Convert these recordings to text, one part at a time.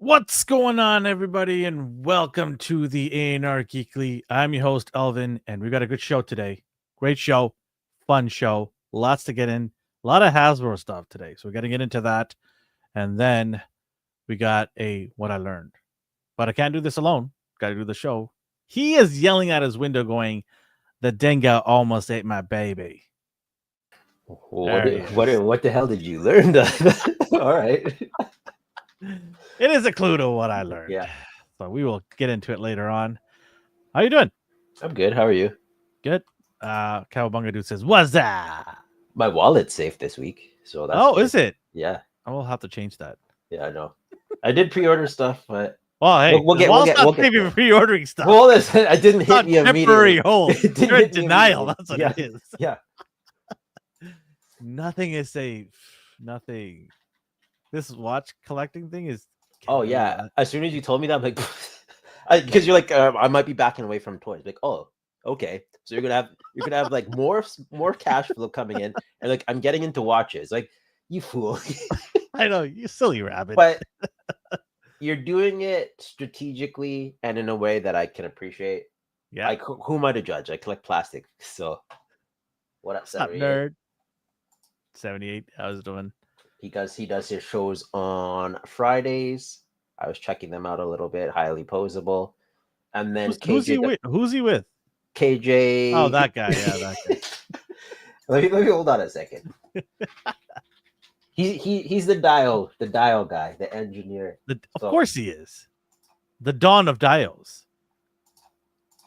What's going on, everybody, and welcome to the ANR Geekly. I'm your host, Elvin, and we got a good show today. Great show, fun show, lots to get in, a lot of Hasbro stuff today. So we got to get into that, and then we got a what I learned. But I can't do this alone. Got to do the show. He is yelling out his window, going, "The dingo almost ate my baby." What the hell did you learn? All right. It is a clue to what I learned. Yeah. So we will get into it later on. How you doing? I'm good. How are you? Good. Cowabunga Dude says, "What's that?" My wallet's safe this week, so that's Oh, good. is it? Yeah. I will have to change that. Yeah, I know. I did pre-order stuff, but Well, hey, we'll get there. Pre-ordering stuff. Well, listen, I didn't hit me temporary immediately. hold. You're in denial. That's what yeah. it is. Yeah. Nothing is safe. Nothing. This watch collecting thing is. Oh yeah. As soon as you told me that, I'm like, because you're like, I might be backing away from toys. Like, oh, okay. So you're gonna have like more cash flow coming in, and like I'm getting into watches. Like, you fool. I know, you silly rabbit. But you're doing it strategically and in a way that I can appreciate. Yeah. Like, who am I to judge? I collect plastic. So what up, Stop, nerd? 78. How's it doing? He does his shows on Fridays. I was checking them out a little bit. Highly posable. And then who's he with? KJ. Oh, that guy. Yeah, that guy. let me hold on a second. He's the dial guy, the engineer. Of course he is. The dawn of dials.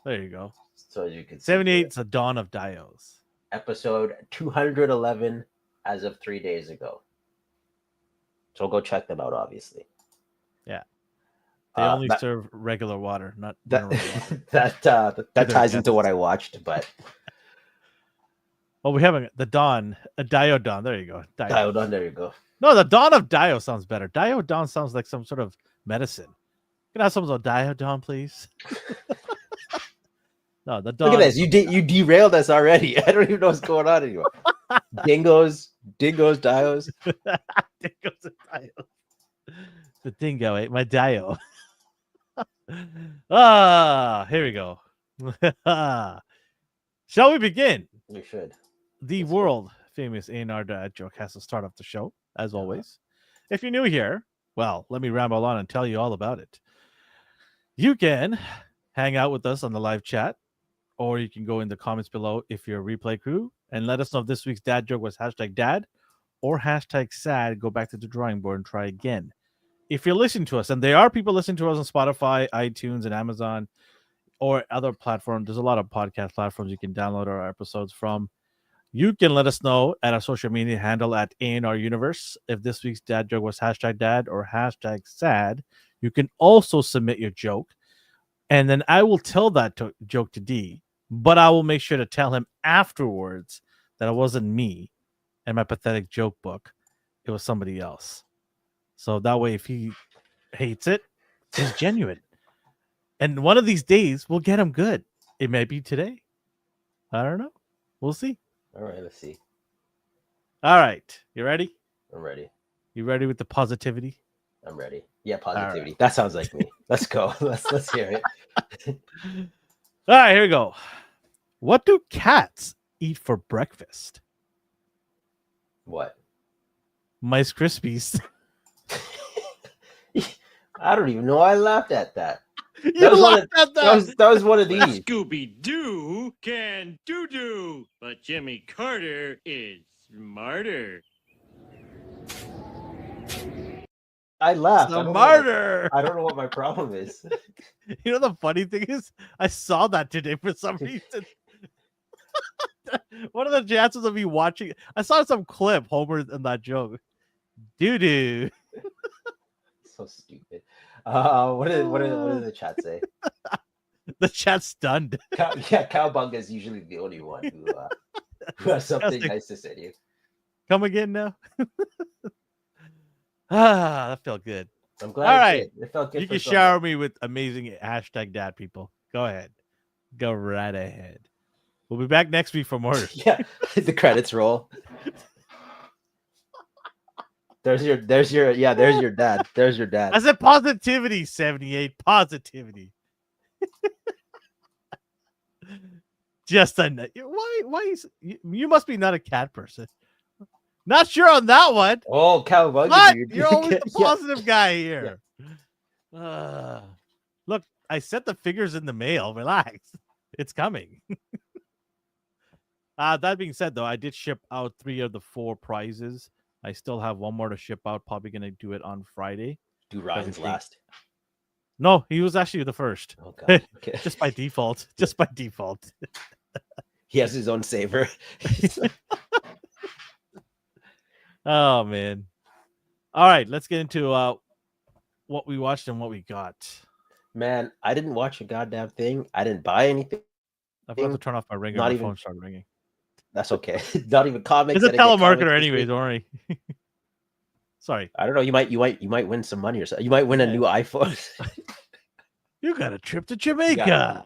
There you go. So as you can see, 78 is the dawn of dials. Episode 211 as of 3 days ago. So go check them out, obviously. Yeah. They only serve regular water, not mineral water. that ties into what I watched, but we have the dawn, a diodon. There you go. Diodon, there you go. No, the dawn of dio sounds better. Diodon sounds like some sort of medicine. Can I have some of diodon, please? No, the dawn. Look at this. You derailed us already. I don't even know what's going on anymore. Dingoes, dios. Dingoes and dios. The dingo ate my dio. Here we go. Shall we begin? We should. The world famous ANR dad joke has to start off the show, as always. If you're new here, well, let me ramble on and tell you all about it. You can hang out with us on the live chat, or you can go in the comments below if you're a replay crew and let us know if this week's dad joke was #dad or #sad. Go back to the drawing board and try again. If you're listening to us, and there are people listening to us on Spotify, iTunes, and Amazon, or other platforms, there's a lot of podcast platforms you can download our episodes from. You can let us know at our social media handle at ANR Universe if this week's dad joke was #dad or #sad. You can also submit your joke, and then I will tell that joke to D, but I will make sure to tell him afterwards that it wasn't me and my pathetic joke book. It was somebody else. So that way, if he hates it, it's genuine. And one of these days, we'll get him good. It may be today. I don't know. We'll see. All right, let's see. All right. You ready? I'm ready. You ready with the positivity? I'm ready. Yeah, positivity. Right. That sounds like me. Let's go. Let's hear it. All right, here we go. What do cats eat for breakfast? What? Rice Krispies. I don't even know why I laughed at that. You laughed at that. That was one of these. Scooby-Doo can do, but Jimmy Carter is smarter. I laughed. Smarter. I don't know what my problem is. You know the funny thing is, I saw that today for some reason. What are the chances of me watching? I saw some clip, Homer in that joke. Doo-doo. So stupid. What did the chat say? The chat's stunned. Cowbunga is usually the only one who has something nice to say to you. Come again now. That felt good. I'm glad. All right, it felt good. You can shower me with amazing #dad people. Go ahead, go right ahead. We'll be back next week for more. Yeah, the credits roll. There's your dad. There's your dad. I said positivity, 78. Positivity. Just a why is you must be not a cat person. Not sure on that one. Oh, cowabunga, What? dude. You're always the Yeah. positive guy here. Look, I sent the figures in the mail. Relax. It's coming. That being said, though, I did ship out 3 of the 4 prizes. I still have 1 more to ship out. Probably going to do it on Friday. Do Ryan's Everything. last. No, he was actually the first. Oh god. Okay. Just by default. Just by default. He has his own saver. Oh, man. All right, let's get into what we watched and what we got. Man, I didn't watch a goddamn thing. I didn't buy anything. I forgot to turn off my ringer. Not My even- phone started ringing. That's okay. Not even comics. It's a I didn't get comics telemarketer this anyways, week. don't worry. Sorry. I don't know. You might win some money or something. You might win a new iPhone. You got a trip to Jamaica.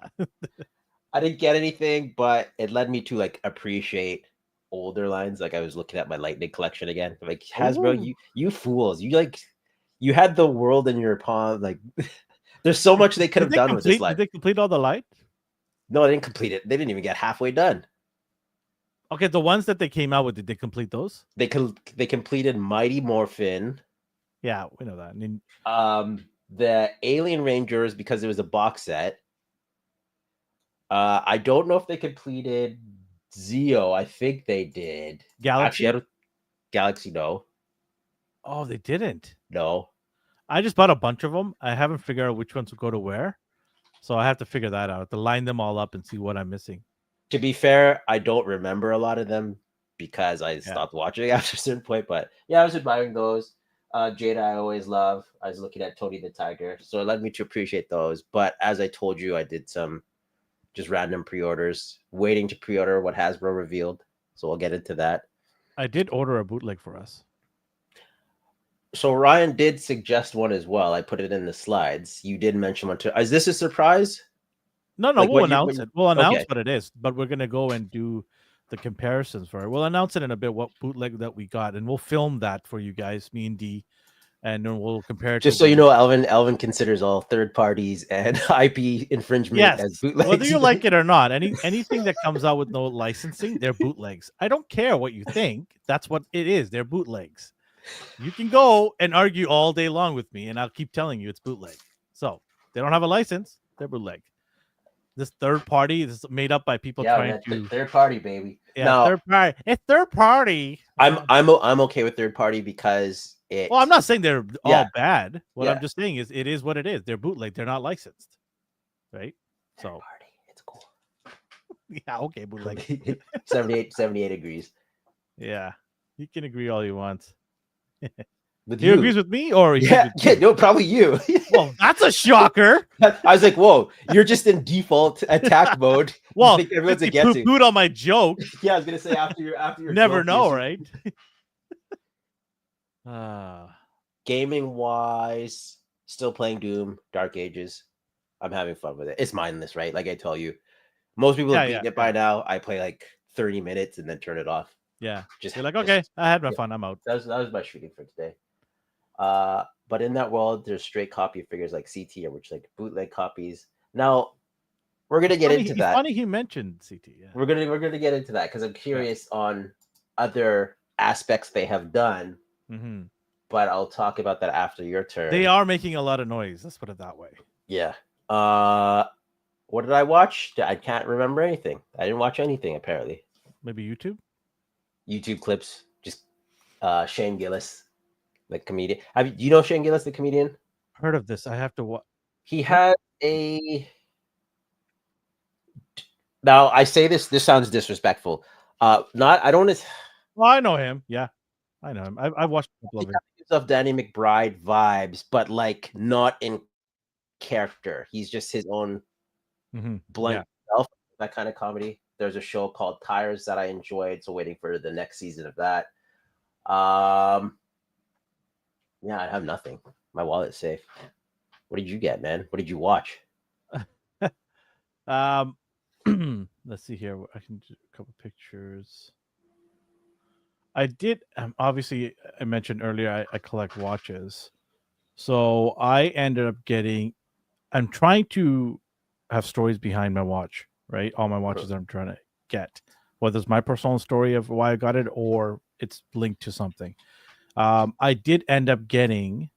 I didn't get anything, but it led me to like appreciate older lines. Like I was looking at my Lightning collection again. I'm like, Hasbro, Ooh. you fools. You had the world in your palm. Like there's so much they could have done with this line. Did they complete all the light? No, they didn't complete it. They didn't even get halfway done. Okay, the ones that they came out with, did they complete those? They completed Mighty Morphin, Yeah, we know that. I mean, the Alien Rangers because it was a box set. I don't know if they completed Zeo. I think they did. Galaxy. Actually, Galaxy, no. Oh, they didn't. No. I just bought a bunch of them. I haven't figured out which ones will go to where, so I have to figure that out. To line them all up and see what I'm missing. To be fair, I don't remember a lot of them because I stopped watching after a certain point. But yeah, I was admiring those. Jada, I always love. I was looking at Tony the Tiger, so it led me to appreciate those. But as I told you, I did some just random pre-orders, waiting to pre-order what Hasbro revealed. So we'll get into that. I did order a bootleg for us. So Ryan did suggest one as well. I put it in the slides. You did mention one too. Is this a surprise? No, Like we'll what you- announce it. We'll announce Okay. what it is, but we're gonna go and do the comparisons for it. We'll announce it in a bit what bootleg that we got, and we'll film that for you guys, me and D, and then we'll compare it. Just so you know, Elvin considers all third parties and IP infringement as bootlegs. Whether you like it or not, anything that comes out with no licensing, they're bootlegs. I don't care what you think. That's what it is. They're bootlegs. You can go and argue all day long with me, and I'll keep telling you it's bootleg. So they don't have a license. They're bootleg. This third party is made up by people trying to third party, baby. Yeah, now, third party. It's third party. I'm okay with third party because it. Well, I'm not saying they're Yeah. all bad. What Yeah. I'm just saying is it is what it is. They're bootleg. They're not licensed, right? Third So party, it's cool. yeah, okay, bootleg. 78 agrees. Yeah, you can agree all you want. With He agrees with me, or he Yeah, agrees with no, probably you. Well, that's a shocker. I was like, whoa, you're just in default attack mode. You Well, think everyone's he against you. poo-pooed on my joke. Yeah, I was gonna say after your Never joke, know, you- right? Gaming wise, still playing Doom, Dark Ages. I'm having fun with it. It's mindless, right? Like I tell you, most people have beaten it by now. I play like 30 minutes and then turn it off. Yeah, Just you're like, okay, I had my yeah. fun. I'm out. That was my shooting for today. But in that world, there's straight copy figures like CT, which like bootleg copies. Now, we're gonna get into that. Funny he mentioned CT. Yeah. We're gonna get into that because I'm curious on other aspects they have done. Mm-hmm. But I'll talk about that after your turn. They are making a lot of noise. Let's put it that way. Yeah. What did I watch? I can't remember anything. I didn't watch anything apparently. Maybe YouTube. YouTube clips. Just Shane Gillis, the comedian. Do you know Shane Gillis, the comedian? Heard of this? I have to watch. He had a. Now I say this. This sounds disrespectful. I don't. Well, I know him. Yeah, I know him. I've watched a couple of it. Of Danny McBride vibes, but like not in character. He's just his own blank self. That kind of comedy. There's a show called Tires that I enjoyed, so waiting for the next season of that. Yeah, I have nothing. My wallet's safe. What did you get, man? What did you watch? Let's see here. I can do a couple pictures. I did. Obviously, I mentioned earlier I collect watches, so I ended up getting. I'm trying to have stories behind my watch, right? All my watches I'm trying to get, whether it's my personal story of why I got it or it's linked to something. I did end up getting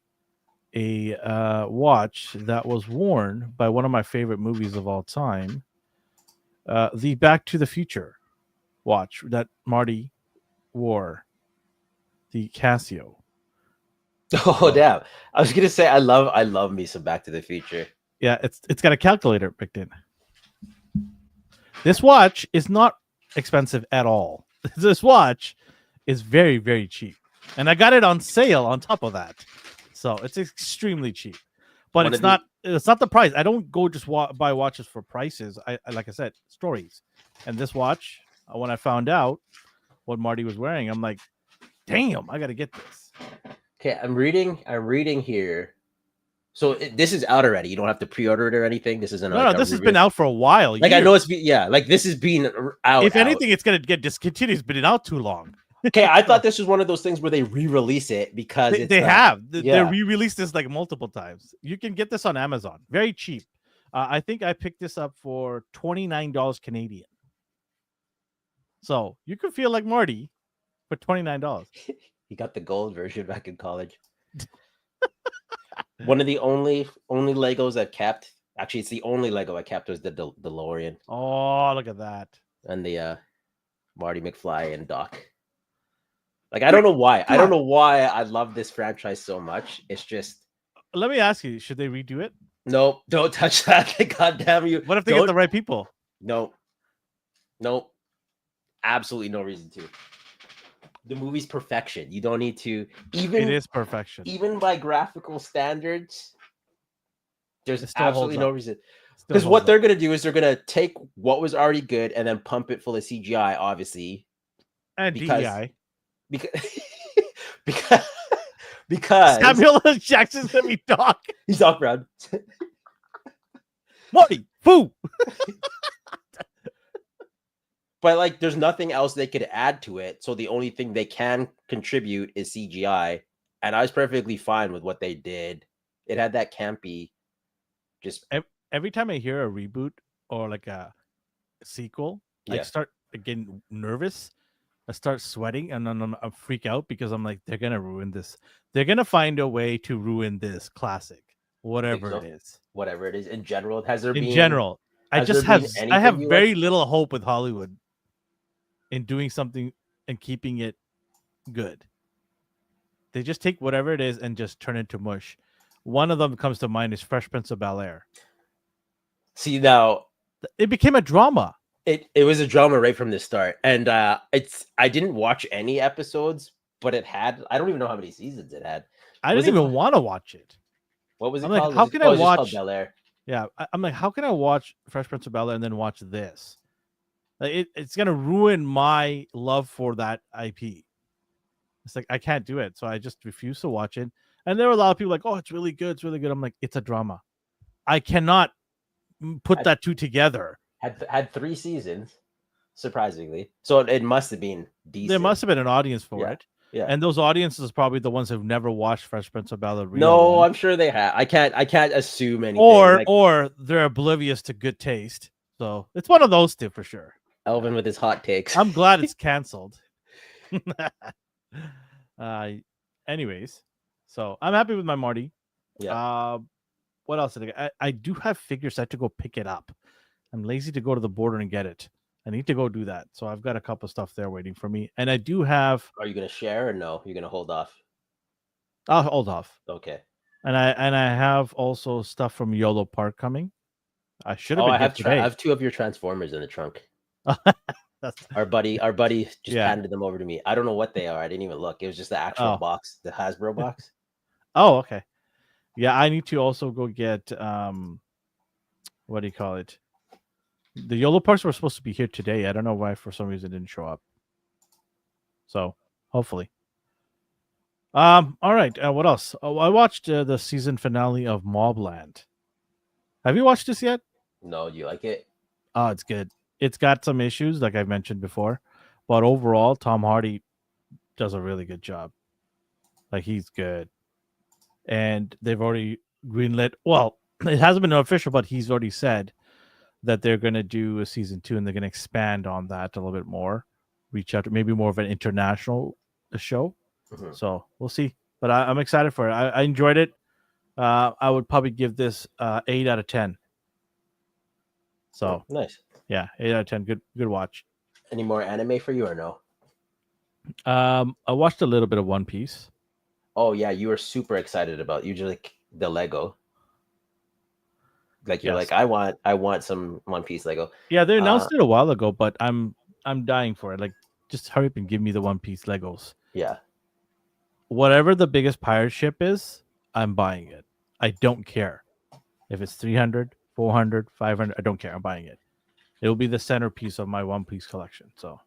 a watch that was worn by one of my favorite movies of all time, the Back to the Future watch that Marty wore, the Casio. Oh So, damn! I was gonna say I love me some Back to the Future. yeah, it's got a calculator picked in. This watch is not expensive at all. This watch is very, very cheap. And I got it on sale on top of that. So it's extremely cheap. But One it's of the not the price. I don't go just buy watches for prices. I like I said, stories. And this watch, when I found out what Marty was wearing, I'm like, damn, I got to get this. Okay, I'm reading here. So this is out already. You don't have to pre-order it or anything. This isn't No, like a this has review. been out for a while. Like I know years. like this is being out. If anything, it's gonna get discontinued. It's been out too long. Okay, I thought this was one of those things where they re-release it because They it's have. They yeah. re-released this like multiple times. You can get this on Amazon, very cheap. I think I picked this up for $29 Canadian. So you could feel like Marty for $29. He got the gold version back in college. One of the only Legos I kept. Actually, it's the only Lego I kept was the DeLorean Oh, look at that. and the Marty McFly and Doc. Like I don't know why. I don't know why I love this franchise so much. It's just Let me ask you, should they redo it? nope, don't touch that. God damn you. What if they get the right people? Nope. Nope. Absolutely no reason to. The movie's perfection. You don't need to even It is perfection. even by graphical standards. There's It still absolutely holds no up. reason. Still Because holds what up. they're gonna do is they're gonna take what was already good and then pump it full of CGI, obviously. And because- DEI. Because because Samuel L. Jackson's gonna be Doc. he's Doc Brown. Marty, foo. But like there's nothing else they could add to it. So the only thing they can contribute is CGI. And I was perfectly fine with what they did. It had that campy just Every time I hear a reboot or like a sequel, I Yeah. start getting nervous. I start sweating and then I freak out because I'm like, they're gonna ruin this. They're gonna find a way to ruin this classic, whatever so. it is. Whatever it is. In general, has there In been general, I has just there have been I have anything you very little hope with Hollywood in doing something and keeping it good. They just take whatever it is and just turn it to mush. One of them comes to mind is Fresh Prince of Bel-Air. see now? It became a drama. It was a drama right from the start, and I didn't watch any episodes, but it had I don't even know how many seasons it had. I Was didn't it- even want to watch it. What was it I'm like, called? how Was it- can I oh, it's just called watch- Bel Air? Yeah, I'm like, how can I watch Fresh Prince of Bel-Air and then watch this? Like, it's gonna ruin my love for that IP. It's like I can't do it, so I just refuse to watch it. And there were a lot of people like, "Oh, it's really good, it's really good." I'm like, it's a drama. I cannot put that two together. Had 3 seasons, surprisingly. So it must have been decent. There must have been an audience for Yeah, it. yeah. And those audiences probably the ones who've never watched Fresh Prince of Bel-Air. No, I'm sure they have. I can't assume anything. Or they're oblivious to good taste. So it's one of those two for sure. Elvin with his hot takes. I'm glad it's canceled. Anyways, so I'm happy with my Marty. Yeah. What else did I do have figures. I have to go pick it up. I'm lazy to go to the border and get it. I need to go do that. So I've got a couple stuff there waiting for me. And I do have. Are you gonna share or no? You're gonna hold off. I'll hold off. Okay. And I have also stuff from YOLO Park coming. I should have. Oh, been I here have today. I have 2 of your Transformers in the trunk. That's Our buddy just Yeah. handed them over to me. I don't know what they are. I didn't even look. It was just the actual Oh. box, the Hasbro box. Oh, okay. Yeah, I need to also go get what do you call it? The YOLO parks were supposed to be here today. I don't know why for some reason it didn't show up. So hopefully. All right. What else? Oh, I watched the season finale of Mobland. Have you watched this yet? No, you like it? Oh, it's good. It's got some issues, like I mentioned before, but overall, Tom Hardy does a really good job. Like he's good, and they've already greenlit. Well, it hasn't been official, but he's already said that they're going to do a season 2, and they're going to expand on that a little bit more. Reach out to maybe more of an international show. Mhm. So we'll see. But I'm excited for it. I enjoyed it. I would probably give this 8 out of 10. So Nice. yeah, 8 out of 10. Good watch. Any more anime for you or no? I watched a little bit of One Piece. Oh yeah, you were super excited about usually like the Lego. Like you're Yes. like, I want some One Piece Lego. Yeah, they announced it a while ago, but I'm dying for it. Like, just hurry up and give me the One Piece Legos. Yeah. Whatever the biggest pirate ship is, I'm buying it. I don't care if it's 300, 400, 500. I don't care. I'm buying it. It will be the centerpiece of my One Piece collection. So,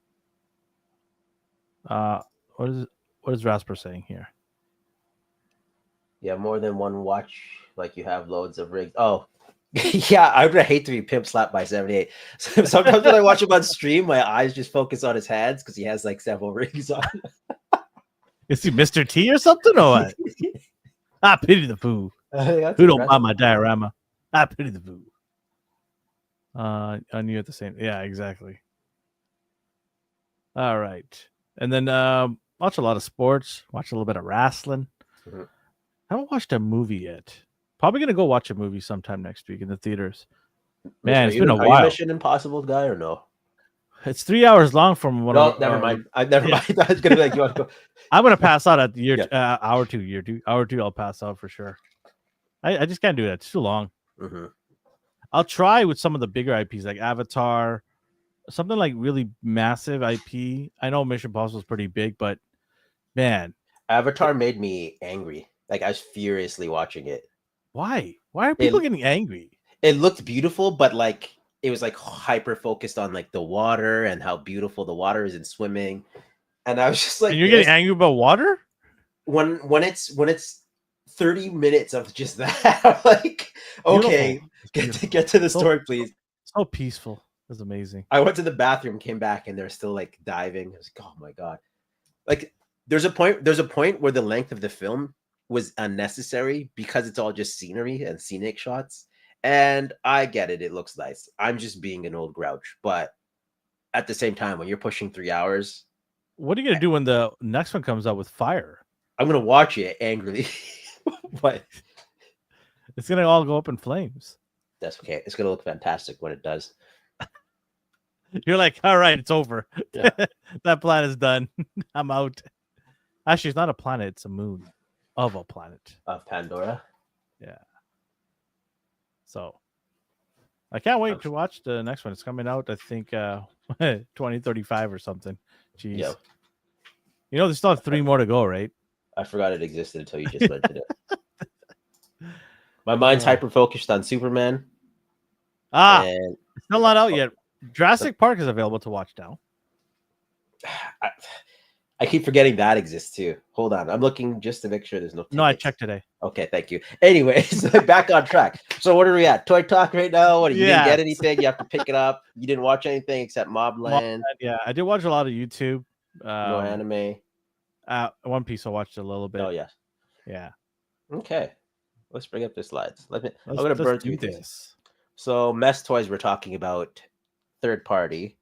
what is Rasper saying here? You have more than one watch, like you have loads of rigs. Oh, yeah, I would hate to be pimp slapped by 78. So sometimes when I watch him on stream, my eyes just focus on his hands because he has like several rigs on. Is he Mr. T or something or what? I pity the fool. Who don't buy my diorama? I pity the fool. On you at the same. Yeah, exactly. All right, and then watch a lot of sports. Watch a little bit of wrestling. Mhm. I haven't watched a movie yet. Probably gonna go watch a movie sometime next week in the theaters. Man, it's been a Are you while. Mission Impossible guy or no? It's 3 hours long from one. No, never mind. Never mind. I was gonna be like, you want to go? I'm gonna pass out at the Yeah. hour two. I'll pass out for sure. I just can't do that. It's too long. Mm-hmm. I'll try with some of the bigger IPs like Avatar, something like really massive IP. I know Mission Impossible is pretty big, but man, Avatar made me angry. Like I was furiously watching it. why? Why are people getting angry? It looked beautiful, but like it was like hyper focused on like the water and how beautiful the water is in swimming. And I was just like, And you're getting angry about water? when it's 30 minutes of just that, I'm like, okay, get to the story, please. So peaceful. It's amazing. I went to the bathroom, came back, and they're still like diving. I was like, oh my god. Like there's a point where the length of the film was unnecessary because it's all just scenery and scenic shots. And I get it, it looks nice. I'm just being an old grouch. But at the same time, when you're pushing 3 hours, what are you gonna do when the next one comes out with fire? I'm gonna watch it angrily. But it's gonna all go up in flames. That's okay. It's gonna look fantastic when it does. You're like, all right, it's over. Yeah. That planet is done. I'm out. Actually, it's not a planet, it's a moon of a planet. Of Pandora. Yeah. So I can't wait to watch the next one. It's coming out, I think 2035 or something. Jeez. Yep. You know, there's still 3 more to go, right? I forgot it existed until you just mentioned it. My mind's hyper focused on Superman. And it's still not out yet. Jurassic Park is available to watch now. I keep forgetting that exists too. Hold on. I'm looking just to make sure there's no tickets. No, I checked today. Okay, thank you. Anyways, back on track. So what are we at? Toy Talk right now? What, you didn't get anything? You have to pick it up. You didn't watch anything except Mobland. Yeah, I did watch a lot of YouTube. No anime. One Piece I watched a little bit. Oh, yes. Yeah. Okay. Let's bring up the slides. I'm going to burn through this. So Mess Toys, we're talking about third party.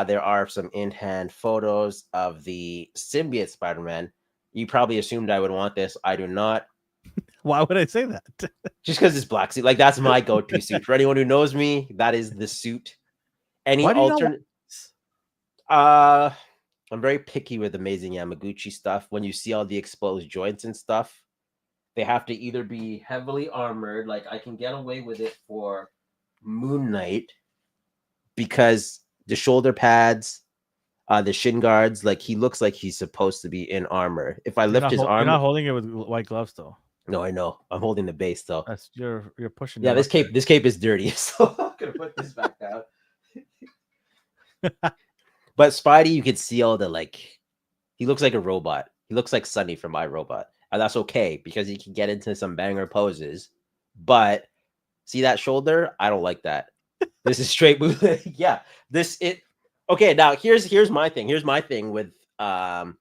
There are some in-hand photos of the symbiote Spider-Man. You probably assumed I would want this. I do not. Why would I say that? Just because it's black suit. Like, that's my go-to suit. For anyone who knows me, that is the suit. Any alternate... I'm very picky with Amazing Yamaguchi stuff. When you see all the exposed joints and stuff, they have to either be heavily armored. Like, I can get away with it for Moon Knight because the shoulder pads, the shin guards, like he looks like he's supposed to be in armor. If I lift his arm, you're not holding it with white gloves though. No, I know. I'm holding the base though. That's you're pushing. Yeah, this cape is dirty, so I'm gonna put this back down. But Spidey, you can see all the he looks like a robot. He looks like Sunny from iRobot, and that's okay because he can get into some banger poses. But see that shoulder? I don't like that. This is straight movement. Yeah, okay. Now here's my thing. Here's my thing with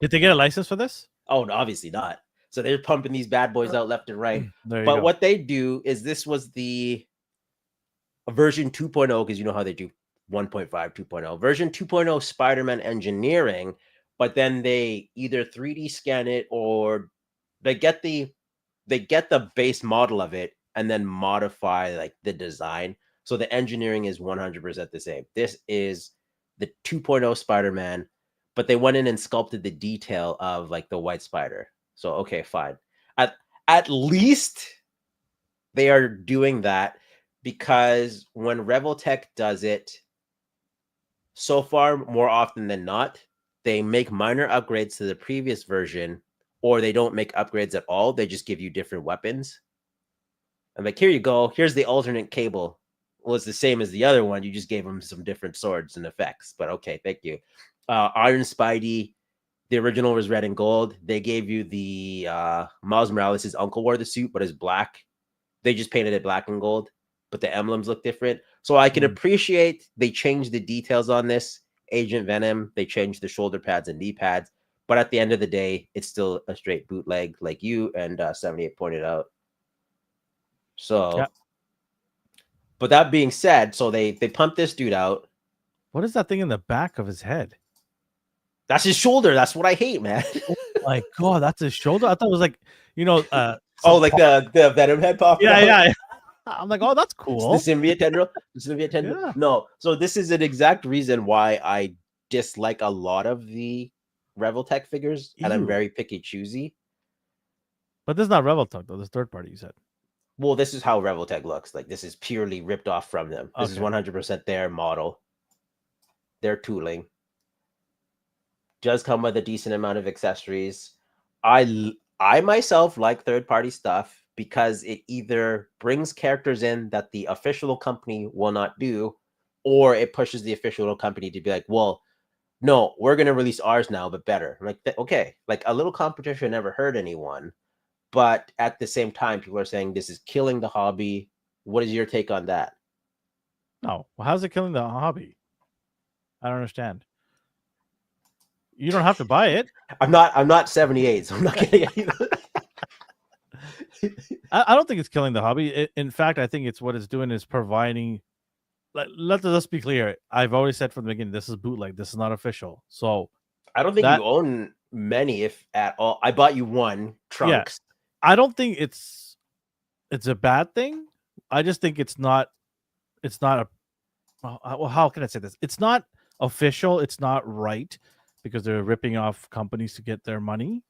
Did they get a license for this? Oh, no, obviously not. So they're pumping these bad boys out left and right. There you But go. what they do is this was the version 2.0, because you know how they do 1.5, 2.0. Version 2.0 Spider-Man engineering, but then they either 3D scan it or they get the base model of it and then modify like the design. So the engineering is 100% the same. This is the 2.0 Spider-Man, but they went in and sculpted the detail of like the white spider. So okay, fine. At least they are doing that, because when Revoltech does it, so far more often than not, they make minor upgrades to the previous version, or they don't make upgrades at all. They just give you different weapons. I'm like, here you go. Here's the alternate cable. Well, it's the same as the other one. You just gave them some different swords and effects. But okay, thank you. Iron Spidey, the original was red and gold. They gave you the Miles Morales' uncle wore the suit, but it's black. They just painted it black and gold, but the emblems look different. So I can appreciate they changed the details on this. Agent Venom, they changed the shoulder pads and knee pads. But at the end of the day, it's still a straight bootleg, like you and 78 pointed out. So, Yeah. But that being said, so they pumped this dude out. What is that thing in the back of his head? That's his shoulder. That's what I hate, man. My God, that's his shoulder. I thought it was like, Like the Venom head pop. yeah. I'm like, oh, that's cool. It's the symbiote tendril. The symbiote tendril. Yeah. No, so this is an exact reason why I dislike a lot of the Revoltech figures, and I'm Ew. very picky choosy. But this is not Revoltech though. This third party, you said. Well, this is how Revoltech looks. Like this is purely ripped off from them. This is Okay. 100% their model, their tooling. Does come with a decent amount of accessories. I myself like third party stuff, because it either brings characters in that the official company will not do, or it pushes the official company to be like, well, no, we're going to release ours now, but better. I'm like, okay, like a little competition never hurt anyone. But at the same time, people are saying this is killing the hobby. What is your take on that? No. Well, how's it killing the hobby? I don't understand. You don't have to buy it. I'm not 78, so I'm not getting it. I don't think it's killing the hobby. In fact, I think it's what it's doing is providing. Let's be clear. I've always said from the beginning, this is bootleg. This is not official. So I don't think you own many, if at all. I bought you one, Trunks. I don't think it's a bad thing. I just think it's not a. Well, how can I say this? It's not official. It's not right, because they're ripping off companies to get their money.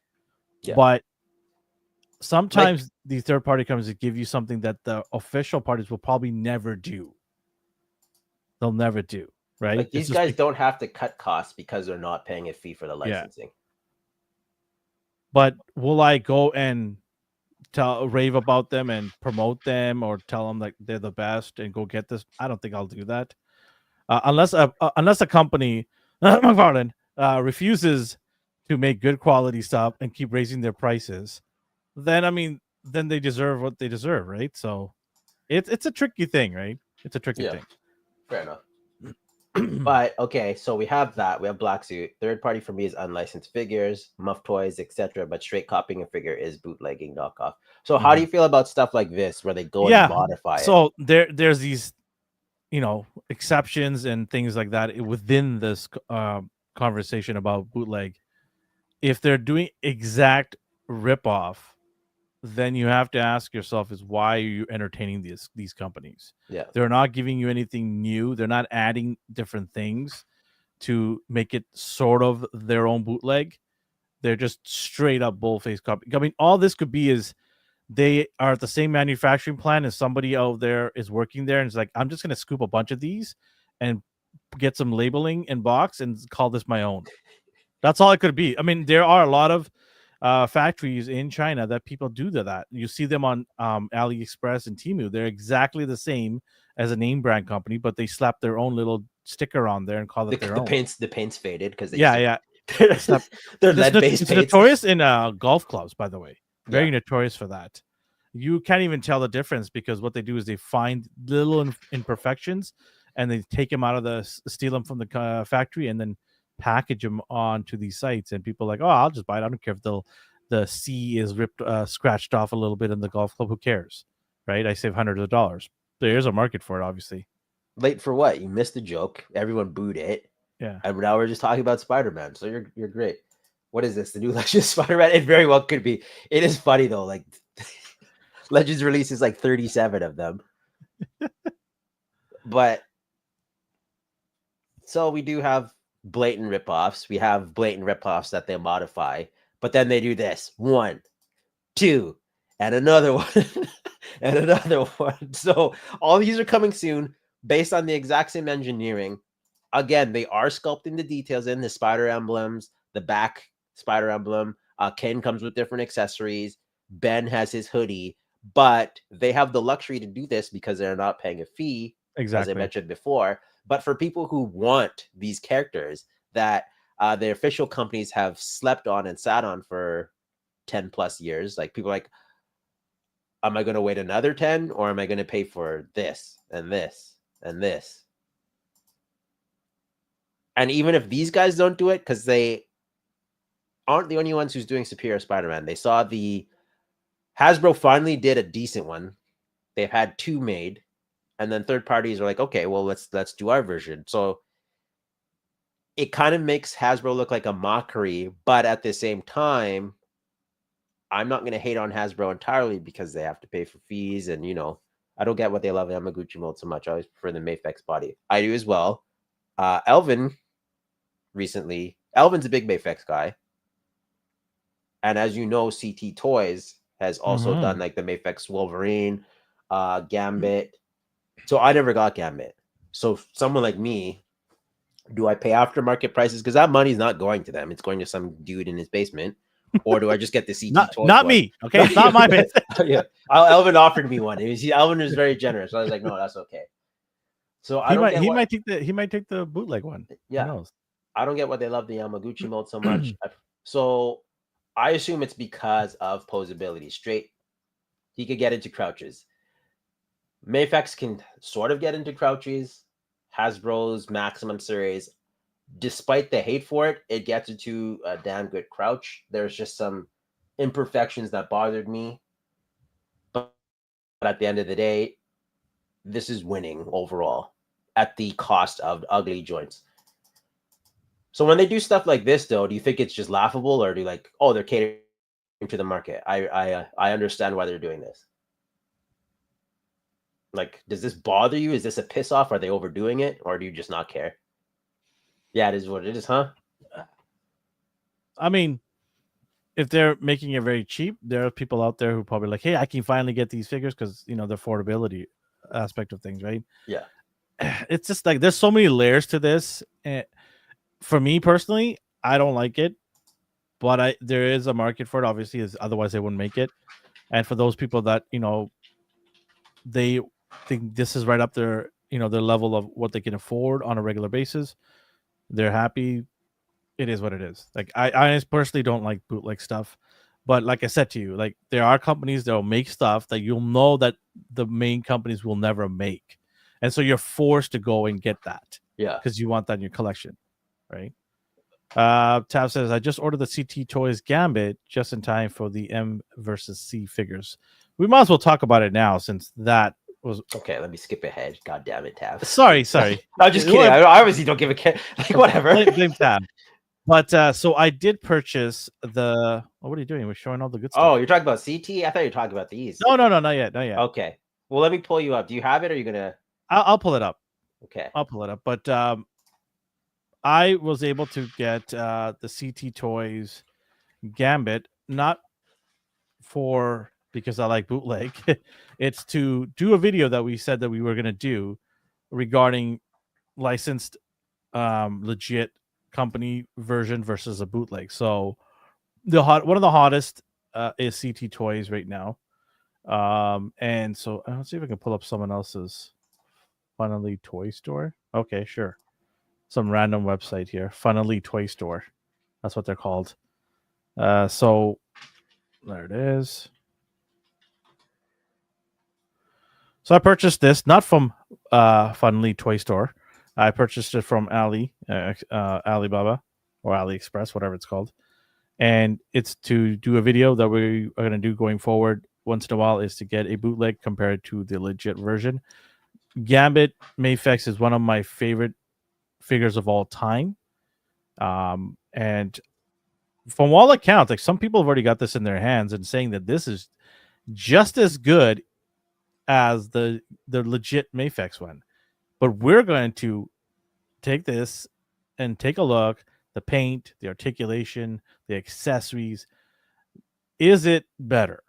Yeah. But sometimes these third party companies give you something that the official parties will probably never do. They'll never do, right? Like these guys don't have to cut costs because they're not paying a fee for the licensing. Yeah. But will I go and rave about them and promote them, or tell them like they're the best and go get this? I don't think I'll do that. Unless a company refuses to make good quality stuff and keep raising their prices, then then they deserve what they deserve, right? So it's a tricky thing, right? It's a tricky thing. Fair enough. But okay, so we have that. We have Black Suit. Third party for me is unlicensed figures, Muff Toys, etc. But straight copying a figure is bootlegging, knockoff. So how do you feel about stuff like this, where they go and modify it? So there's these, exceptions and things like that within this conversation about bootleg. If they're doing exact ripoff, then you have to ask yourself is why are you entertaining these companies? Yeah. They're not giving you anything new. They're not adding different things to make it sort of their own bootleg. They're just straight up bullface copy. I mean, all this could be is they are at the same manufacturing plant as somebody out there is working there, and it's like, I'm just going to scoop a bunch of these and get some labeling and box and call this my own. That's all it could be. I mean, there are a lot of factories in China that people do that. You see them on AliExpress and Temu. They're exactly the same as a name brand company, but they slap their own little sticker on there and call it their own. The paint's faded because they're lead-based. It's notorious in golf clubs, by the way. Very notorious for that. You can't even tell the difference, because what they do is they find little imperfections and they take them out of steal them from the factory and then package them onto these sites, and people are like, oh, I'll just buy it. I don't care if the C is ripped, scratched off a little bit in the golf club. Who cares, right? I save hundreds of dollars. There's a market for it, obviously. Late for what? You missed the joke. Everyone booed it. Yeah. And now we're just talking about Spider-Man. So you're great. What is this? The new Legends Spider-Man? It very well could be. It is funny though. Like Legends releases like 37 of them. But so we do have blatant ripoffs. We have blatant ripoffs that they modify, but then they do this 1, 2, and another one, and another one. So all these are coming soon, based on the exact same engineering. Again, they are sculpting the details in the spider emblems, the back spider emblem. Ken comes with different accessories. Ben has his hoodie, but they have the luxury to do this because they're not paying a fee, Exactly. as I mentioned before. But for people who want these characters that the official companies have slept on and sat on for 10 plus years, like people are like, am I going to wait another 10 or am I going to pay for this and this and this? And even if these guys don't do it, because they aren't the only ones who's doing Superior Spider-Man. They saw the Hasbro finally did a decent one. They've had 2 made, and then third parties are like, okay, well, let's do our version. So it kind of makes Hasbro look like a mockery, but at the same time, I'm not going to hate on Hasbro entirely because they have to pay for fees, and I don't get what they love Yamaguchi mold so much. I always prefer the Mayfex body. I do as well. Elvin's a big Mayfex guy. And as you know, CT Toys has also done like the Mayfex Wolverine, Gambit. So I never got Gambit. So someone like me, do I pay aftermarket prices? Because that money's not going to them. It's going to some dude in his basement. Or do I just get the CT Toys Not one? me. Okay, it's not my business. Yeah, Elvin offered me one. Elvin was very generous. So I was like, no, that's okay. So I don't. He might take the bootleg one. Yeah, Who knows? I don't get why they love the Yamaguchi mold so much. So I assume it's because of posability. Straight, he could get into crouches. Mayfex can sort of get into crouches. Hasbro's Maximum series, despite the hate for it, it gets into a damn good crouch. There's just some imperfections that bothered me. But at the end of the day, this is winning overall at the cost of ugly joints. So when they do stuff like this, though, do you think it's just laughable, or do you like, oh, they're catering to the market? I understand why they're doing this. Like, does this bother you? Is this a piss off? Are they overdoing it, or do you just not care? Yeah, it is what it is, huh? I mean, if they're making it very cheap, there are people out there who probably like, hey, I can finally get these figures because the affordability aspect of things, right? Yeah. It's just like there's so many layers to this. For me personally, I don't like it, but there is a market for it. Obviously, otherwise they wouldn't make it. And for those people that they think this is right up their their level of what they can afford on a regular basis, they're happy. It is what it is. Like I personally don't like bootleg stuff, but like I said to you, like there are companies that will make stuff that you'll know that the main companies will never make, and so you're forced to go and get that. Yeah, because you want that in your collection, right? Tab says, I just ordered the CT Toys Gambit just in time for the M versus C figures. We might as well talk about it now since that was okay. Let me skip ahead. God damn it, Tab. Sorry. No, just kidding. I obviously don't give a care. Like whatever. Blame Tab. But so I did purchase the. Oh, what are you doing? We're showing all the good stuff. Oh, you're talking about CT? I thought you were talking about these. No, not yet. Okay. Well, let me pull you up. Do you have it, or are you gonna? I'll pull it up. Okay. I'll pull it up. But I was able to get the CT Toys Gambit, not because I like bootleg. It's to do a video that we said that we were going to do regarding licensed legit company version versus a bootleg. So one of the hottest is CT Toys right now. And so let's see if I can pull up someone else's Funnily Toy Store. Okay, sure. Some random website here. Funnily Toy Store. That's what they're called. So there it is. So I purchased this not from Funnily Toy Store. I purchased it from Alibaba. or AliExpress, whatever it's called. And it's to do a video that we are going to do going forward once in a while, is to get a bootleg compared to the legit version. Gambit Mafex is one of my favorite figures of all time. And from all accounts, like some people have already got this in their hands and saying that this is just as good as the legit Mafex one. But we're going to take this and take a look, the paint, the articulation, the accessories. Is it better?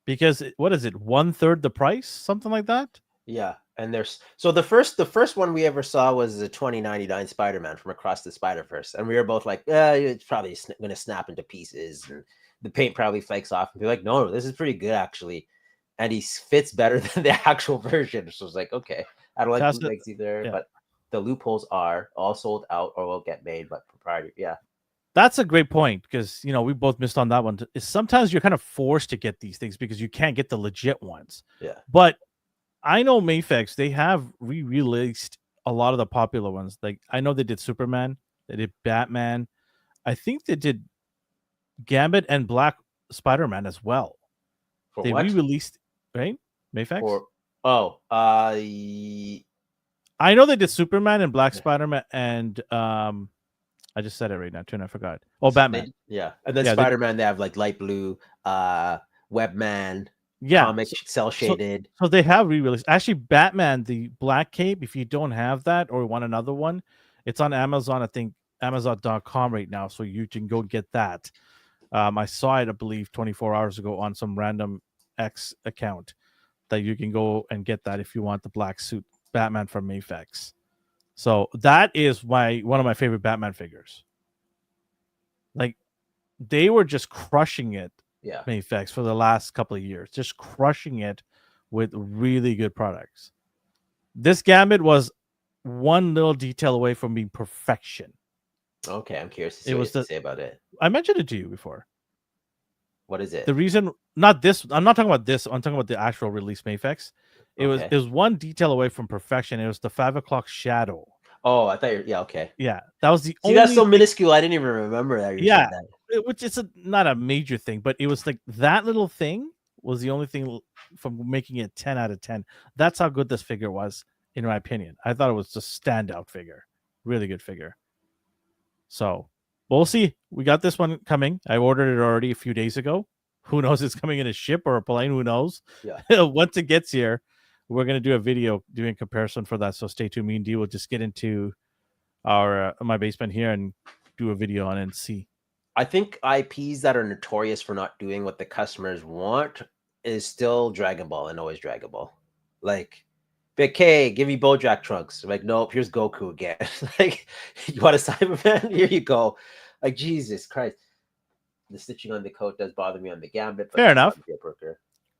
Because what is it, 1/3 the price, something like that? Yeah, and there's the first one we ever saw was the 2099 Spider-Man from Across the Spider-Verse, and we were both like, it's probably going to snap into pieces, and the paint probably flakes off. And we're like, no, this is pretty good actually, and he fits better than the actual version. So it's like, okay, I don't like bootlegs either, but the loopholes are all sold out or will get made, but proprietary. Yeah. That's a great point, because we both missed on that one. Is sometimes you're kind of forced to get these things because you can't get the legit ones. Yeah. But I know Mafex, they have re-released a lot of the popular ones. Like I know they did Superman, they did Batman. I think they did Gambit and Black Spider-Man as well. For they what? re-released, right? Mafex? I know they did Superman and Black Spider-Man and I just said it right now too, and I forgot. Oh, Batman. And then Spider-Man, they have like light blue, Webman, comic cell shaded. So they have re-released. Actually, Batman, the Black Cape, if you don't have that or want another one, it's on Amazon, I think Amazon.com right now, so you can go get that. I saw it, I believe, 24 hours ago on some random X account that you can go and get that if you want the black suit Batman from Mafex. So that is one of my favorite Batman figures. Like they were just crushing it, Mafex, for the last couple of years, just crushing it with really good products. This Gambit was one little detail away from being perfection. Okay, I'm curious to see what you say about it. I mentioned it to you before. What is it? The reason, not this, I'm not talking about this, I'm talking about the actual release Mafex. It was one detail away from perfection. It was the 5 o'clock shadow. Oh, I thought okay. Yeah, that was the only. That's so minuscule. I didn't even remember that. Yeah, which is not a major thing, but it was like that little thing was the only thing from making it 10 out of 10. That's how good this figure was, in my opinion. I thought it was just standout figure, really good figure. So we'll see. We got this one coming. I ordered it already a few days ago. Who knows? It's coming in a ship or a plane. Who knows? Yeah. Once it gets here, we're going to do a video doing comparison for that. So stay tuned. Me and Dee will just get into my basement here and do a video on it and see. I think IPs that are notorious for not doing what the customers want is still Dragon Ball and always Dragon Ball. Like, hey, give me Bojack Trunks. I'm like, nope, here's Goku again. Like, you want a Cyberman? Here you go. Like, Jesus Christ. The stitching on the coat does bother me on the Gambit. But Fair enough.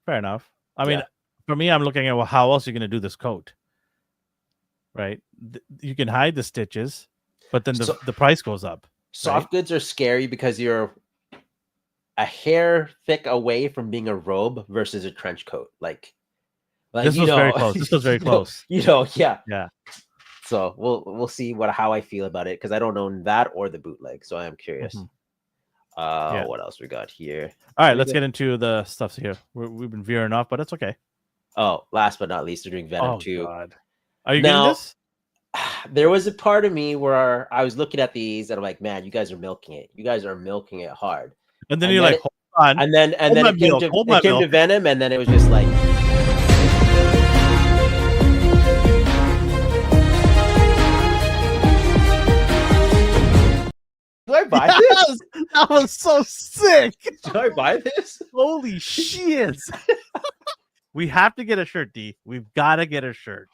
Fair enough. I mean, for me, I'm looking at, well, how else are you going to do this coat? Right? You can hide the stitches, but then the price goes up. Soft goods are scary because you're a hair thick away from being a robe versus a trench coat. Like this was very close. This was very close. Yeah. Yeah. So we'll see how I feel about it, because I don't own that or the bootleg. So I am curious. Mm-hmm. What else we got here? All right, let's get into the stuff here. We've been veering off, but it's okay. Oh, last but not least, we're doing Venom 2. God. Are you getting this? There was a part of me where I was looking at these and I'm like, man, you guys are milking it. You guys are milking it hard. And then you're like, hold on. And then it came to Venom, and then it was just like. Do I buy this? That was so sick. Do I buy this? Holy shit. We have to get a shirt, D. We've got to get a shirt.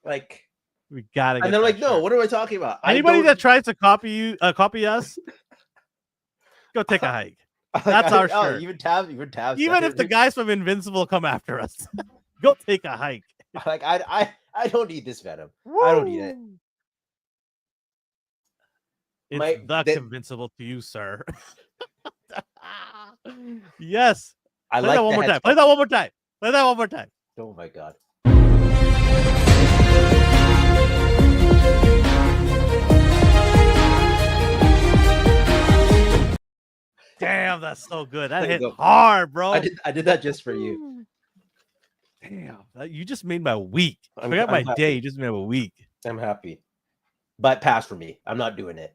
Like, we got to get. And they're like, no, what am I talking about? Anybody that tries to copy us, go take a hike. That's our shirt. Even tabs. Even if the guys from Invincible come after us, go take a hike. Like, I don't need this Venom. Woo! I don't need it. It's Invincible to you, sir. Yes. Play that one more time. Play that one more time. Play that one more time. Oh my God. Damn, that's so good. That There you hit go. hard, bro. I did that just for you. Damn, you just made my week. I'm- Forget I'm my happy. day. You just made my week. I'm happy. But pass for me. I'm not doing it.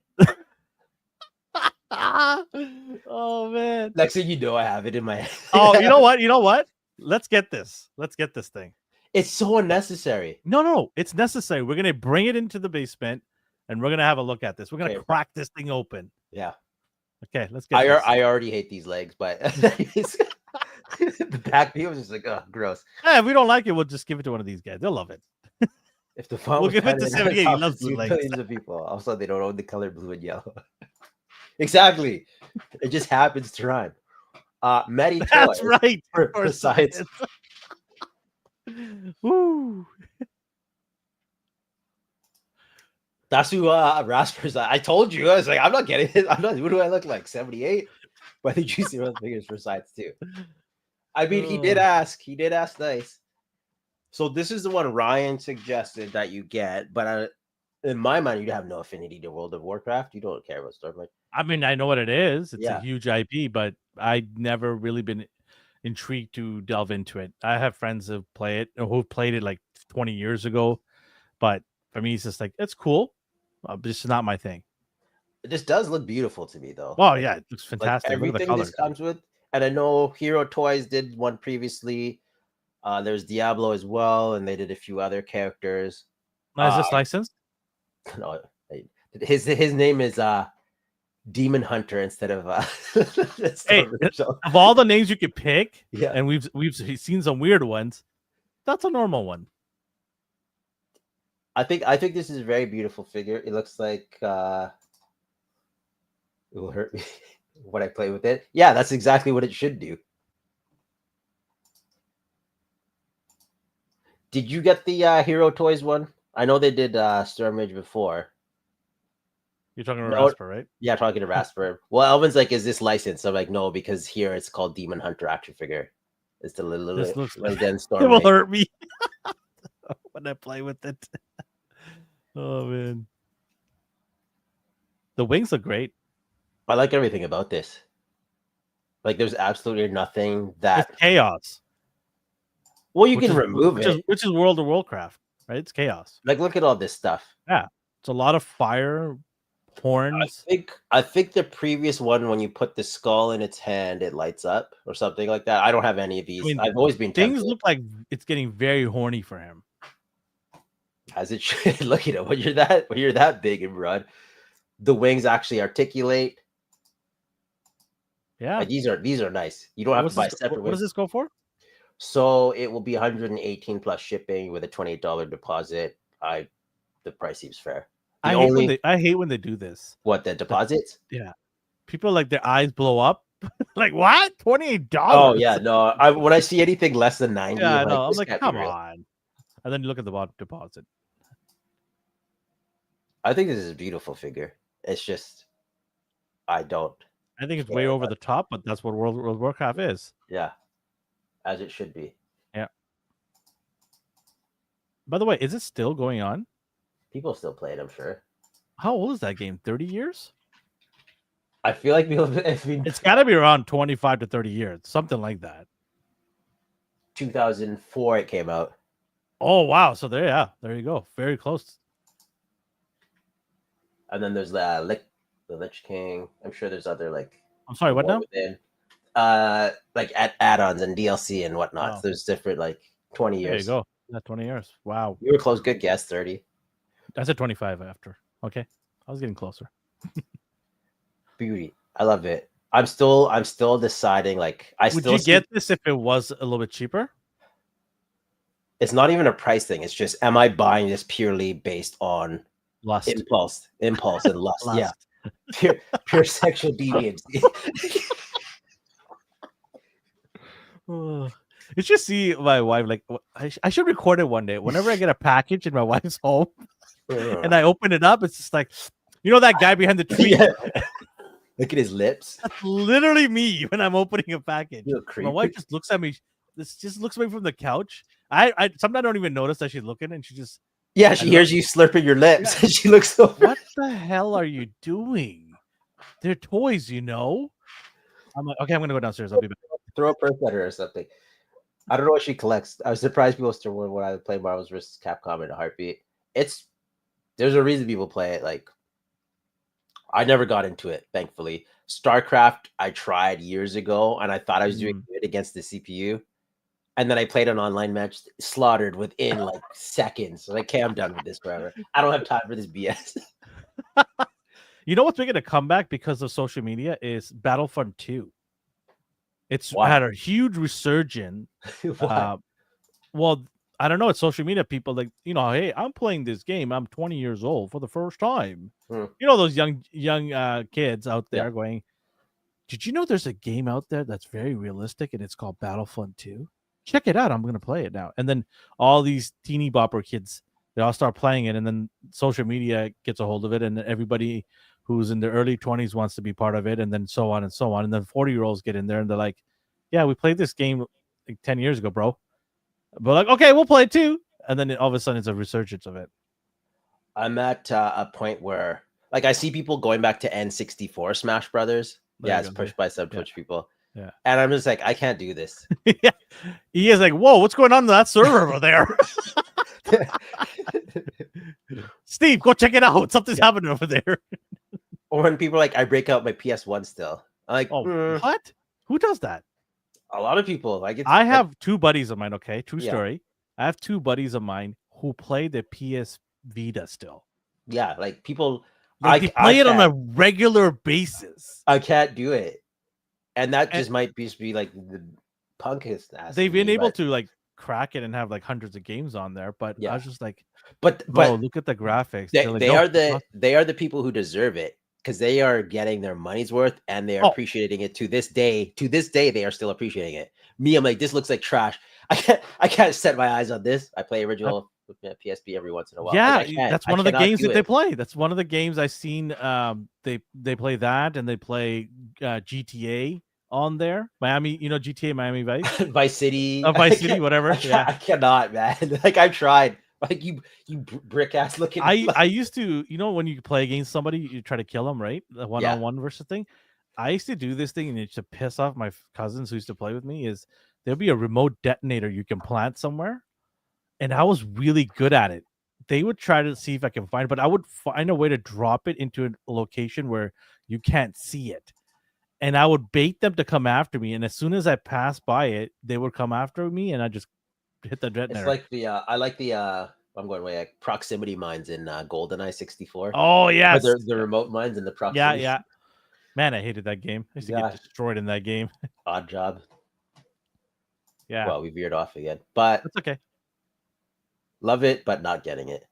Oh man. Next thing you know, I have it in my head. Oh, you know what? You know what? Let's get this. Let's get this thing. It's so unnecessary. No, it's necessary. We're gonna bring it into the basement, and we're gonna have a look at this. We're gonna Okay. crack this thing open. Yeah. Okay, let's get. I already hate these legs, but the back view was just like, oh, gross. If we don't like it, we'll just give it to one of these guys. They'll love it. If the font We'll was give it to painted 78. He on top loves of the legs. millions of people. Also, they don't own the color blue and yellow. Exactly. It just happens to rhyme. Medi That's Toys, right. for science. Woo. That's who Rasper's. I told you. I was like, I'm not getting it. I'm not. What do I look like? 78? But the juicy rose figures for science too. I mean, he did ask. He did ask nice. So this is the one Ryan suggested that you get, but in my mind, you have no affinity to World of Warcraft. You don't care about Stormlight. I mean, I know what it is. It's Yeah. a huge IP, but I'd never really been intrigued to delve into it. I have friends who play it or who played it like 20 years ago, but for me, it's just like it's cool. This is not my thing. This does look beautiful to me, though. Oh yeah, it looks Like fantastic. Look at the everything colors. this comes with, and I know Hero Toys did one previously. There's Diablo as well, and they did a few other characters. Is this licensed? No, his name is Demon Hunter instead of Hey, of all the names you could pick, yeah. and we've seen some weird ones. That's a normal one. I think this is a very beautiful figure. It looks like it will hurt me when I play with it. Yeah, that's exactly what it should do. Did you get the Hero Toys one? I know they did Stormage before. You're talking to No, Rasper, right? Yeah, talking to Rasper. Well, Elvin's like, is this licensed? I'm like, no, because here it's called Demon Hunter action figure. It's the little This looks like again it will Stormage. hurt me when I play with it. Oh man, the wings look great. I like everything about this. Like, there's absolutely nothing that. It's chaos. Well, you which can is- remove it. which is World of Warcraft, right? It's chaos. Like, look at all this stuff. It's a lot of fire, horns. I think the previous one, when you put the skull in its hand, it lights up or something like that. I don't have any of these. mean, I've always been Things tempted. look like it's getting very horny for him. As it should. Look at it. When you're that big and broad, the wings actually articulate. Yeah. Like, these are nice. You don't have to buy separate What does wings. this go for? So it will be 118 plus shipping with a $28 deposit. The price seems fair. I hate when they do this. What, the deposits? People like their eyes blow up. Like what? $28? Oh yeah, no. When I see anything less than 90, Yeah, I'm no. I'm this like, can't be come real. on. And then you look at the bottom deposit. I think this is a beautiful figure. It's just, I don't. I think it's way over the top, but that's what World of Warcraft is. Yeah, as it should be. By the way, is it still going on? People still play it, I'm sure. How old is that game? 30 years? I feel like people. If we, It's got to be around 25 to 30 years, something like that. 2004 it came out. Oh wow! So there you go. Very close. And then there's the Lich King. I'm sure there's other like. I'm sorry. What now? Within, like add-ons and DLC and whatnot. Oh. So there's different 20 years. There you go. Yeah, 20 years. Wow. You were close. Good guess. 30. I said 25 after. Okay, I was getting closer. Beauty. I love it. I'm still deciding. Would you get this if it was a little bit cheaper? It's not even a price thing. It's just, am I buying this purely based on Lust. impulse and lust? Lust. Yeah, pure sexual deviancy. You should see my wife. Like, I should record it one day. Whenever I get a package in my wife's home and I open it up, it's just like, that guy behind the tree. Yeah. Look at his lips. That's literally me when I'm opening a package. You look My wife just looks at me. This just looks at me from the couch. I sometimes don't even notice that she's looking, and she just. Yeah, she hears you slurping your lips, and she looks so. What the hell are you doing? They're toys, I'm like, okay, I'm gonna go downstairs. I'll be back. Throw a purse at her or something. I don't know what she collects. I was surprised people still win when I would play Marvels vs. Capcom in a heartbeat. There's a reason people play it. Like, I never got into it, thankfully. StarCraft, I tried years ago, and I thought I was doing good against the CPU. And then I played an online match, slaughtered within like seconds. Like, okay, I'm done with this forever. I don't have time for this BS. You know what's making a comeback because of social media is Battlefront 2. It's Why? had a huge resurgence. Why? Well, I don't know. It's social media people like, hey, I'm playing this game. I'm 20 years old for the first time. Those young kids out there going, did you know there's a game out there that's very realistic and it's called Battlefront 2? Check it out. I'm going to play it now. And then all these teeny bopper kids, they all start playing it. And then social media gets a hold of it. And everybody who's in their early 20s wants to be part of it. And then so on and so on. And then 40-year-olds get in there and they're like, yeah, we played this game like 10 years ago, bro. But like, okay, we'll play it too. And then all of a sudden it's a resurgence of it. I'm at a point where, like, I see people going back to N64 Smash Brothers. Yeah, it's pushed by some Twitch people. Yeah. And I'm just like, I can't do this. Yeah. He is like, whoa, what's going on in that server over there? Steve, go check it out. Something's happening over there. Or when people are like, I break out my PS1 still. I'm like, what? Who does that? A lot of people. Like, I have two buddies of mine, okay? True story. I have two buddies of mine who play the PS Vita still. Yeah, like people... Like they play it on a regular basis. I can't do it. And that just might be like the punkest ass. They've been able to like crack it and have like hundreds of games on there, but I was just like, but look at the graphics. They are the people who deserve it because they are getting their money's worth and they are appreciating it to this day. To this day, they are still appreciating it. Me, I'm like, this looks like trash. I can't set my eyes on this. I play original with PSP every once in a while. Yeah, that's one of the games that they play. That's one of the games I've seen. They play that and they play GTA on there. Miami, GTA Miami Vice, Vice City, Vice City, whatever. I cannot, man. Like I've tried. Like you brick ass looking. I used to, when you play against somebody, you try to kill them, right? The one-on-one versus thing. I used to do this thing and it used to piss off my cousins who used to play with me. Is there'll be a remote detonator you can plant somewhere. And I was really good at it. They would try to see if I can find it, but I would find a way to drop it into a location where you can't see it. And I would bait them to come after me. And as soon as I passed by it, they would come after me and I just hit the detonator. It's like I like the I'm going way like proximity mines in GoldenEye 64. Oh, yeah. The remote mines in the proximity. Yeah. Man, I hated that game. I used to get destroyed in that game. Odd job. Yeah. Well, we veered off again. But it's okay. Love it, but not getting it.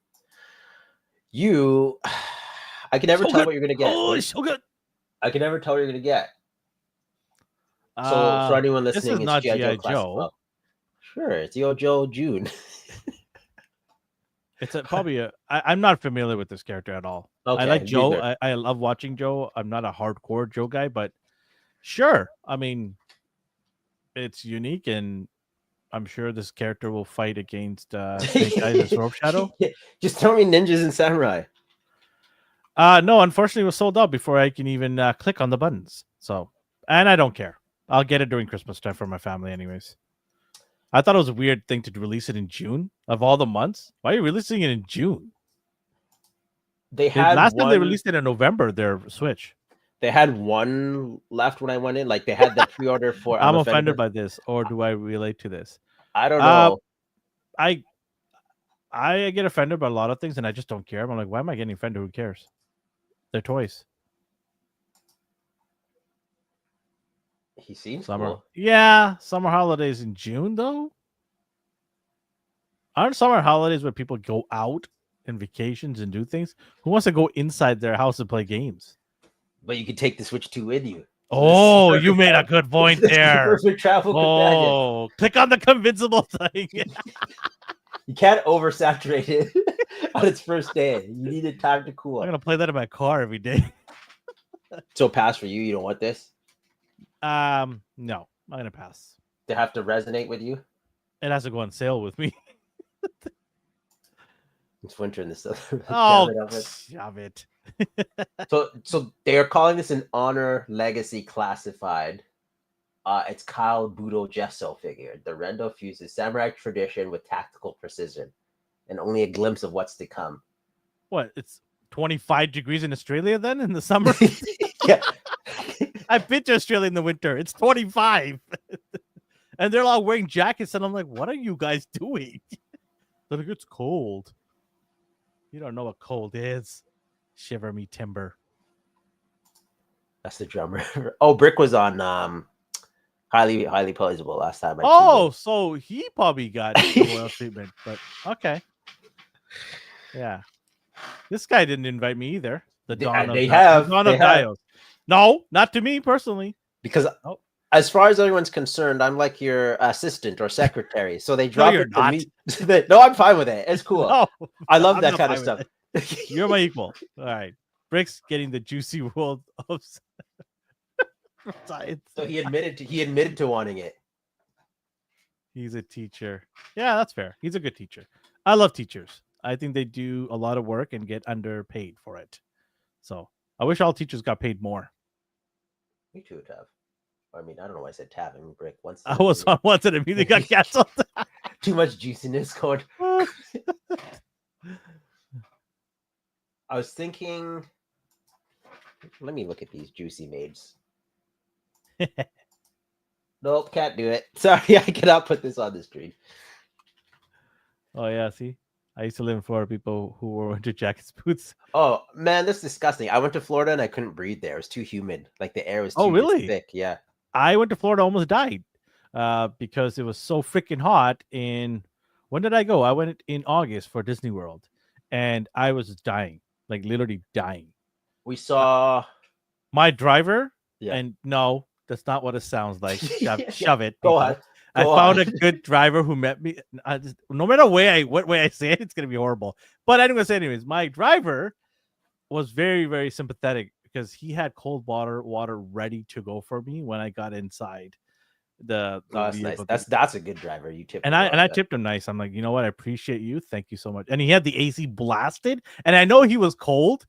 I can never tell what you're gonna get. Oh, it's so good. I can never tell what you're gonna get. So for anyone listening, this is not G.I. Joe. Well, sure, it's G.I. Joe June. It's I'm not familiar with this character at all. Okay, I like Joe. I love watching Joe. I'm not a hardcore Joe guy, but sure. I mean, it's unique and I'm sure this character will fight against Snake Eyes' Rope Shadow. Just tell me ninjas and samurai. No, unfortunately, it was sold out before I can even click on the buttons. So, and I don't care. I'll get it during Christmas time for my family, anyways. I thought it was a weird thing to release it in June of all the months. Why are you releasing it in June? Last time they released it in November. Their Switch. They had one left when I went in. Like they had the pre-order for. I'm offended by this, or do I relate to this? I don't know. I get offended by a lot of things, and I just don't care. I'm like, why am I getting offended? Who cares? They're toys. He seems summer. Cool. Yeah, summer holidays in June though. Aren't summer holidays where people go out and vacations and do things? Who wants to go inside their house and play games? But you can take the Switch 2 with you. Oh, you made a good point there. Perfect travel companion. Click on the convincible thing. You can't oversaturate it on its first day. You need it time to cool. I'm gonna play that in my car every day. So pass for you. You don't want this? No, I'm gonna pass. They have to resonate with you. It has to go on sale with me. It's winter in the summer. Oh, stop it. So they are calling this an Honor Legacy Classified. It's Kyle Budo Gesso figure. The Rendo fuses samurai tradition with tactical precision, and only a glimpse of what's to come. What? It's 25 degrees in Australia then in the summer? Yeah. I've been to Australia in the winter. It's 25. And they're all wearing jackets, and I'm like, what are you guys doing? They're like, it's cold. You don't know what cold is. Shiver me timber. That's the drummer. Oh, Brick was on highly plausable last time. Oh, so he probably got the royal treatment, but okay. Yeah. This guy didn't invite me either. The Dawn of Dios. No, not to me personally. Because as far as everyone's concerned, I'm like your assistant or secretary. So they drop it to me. No, I'm fine with it. It's cool. No, I love that kind of stuff. You're my equal. All right. Brick's getting the juicy world of science. So he admitted to wanting it. He's a teacher. Yeah, that's fair. He's a good teacher. I love teachers. I think they do a lot of work and get underpaid for it. So I wish all teachers got paid more. Me too, Tav. I mean, I don't know why I said Tav. I mean, Brick. I was on once and immediately got canceled. Too much juiciness going. I was thinking. Let me look at these juicy maids. Nope, can't do it. Sorry, I cannot put this on the stream. Oh yeah, see, I used to live in Florida. People who wore winter jackets, boots. Oh man, that's disgusting. I went to Florida and I couldn't breathe there. It was too humid. Like the air was too really thick. Yeah. I went to Florida, almost died, because it was so freaking hot. When did I go? I went in August for Disney World, and I was dying, like literally dying. We saw my driver, and no, that's not what it sounds like. Shove it. Go on. I found a good driver who met me. No matter what way I say it, it's gonna be horrible. But I'm gonna say anyways. My driver was very, very sympathetic because he had cold water ready to go for me when I got inside. That's nice. That's a good driver. You tipped, and I tipped him nice. I'm like, you know what? I appreciate you. Thank you so much. And he had the AC blasted, and I know he was cold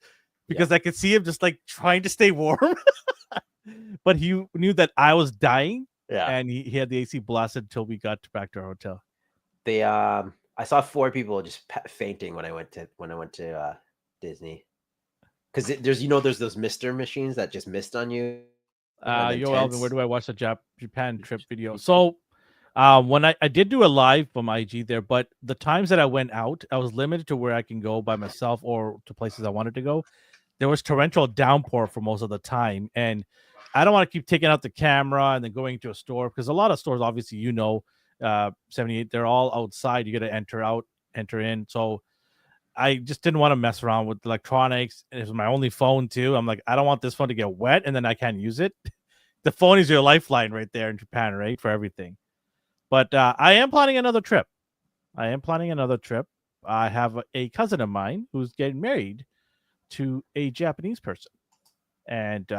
because I could see him just like trying to stay warm. But he knew that I was dying. Yeah, and he had the AC blasted until we got back to our hotel. I saw 4 people just fainting when I went to Disney, because there's those mister machines that just mist on you. Yo, Alvin, where do I watch the Japan trip video? So, when I did do a live from IG there, but the times that I went out, I was limited to where I can go by myself or to places I wanted to go. There was torrential downpour for most of the time, and I don't want to keep taking out the camera and then going to a store because a lot of stores, obviously, 78, they're all outside. You got to enter in. So I just didn't want to mess around with electronics. It was my only phone too. I'm like, I don't want this phone to get wet and then I can't use it. The phone is your lifeline right there in Japan, right? For everything. But I am planning another trip. I have a cousin of mine who's getting married to a Japanese person. And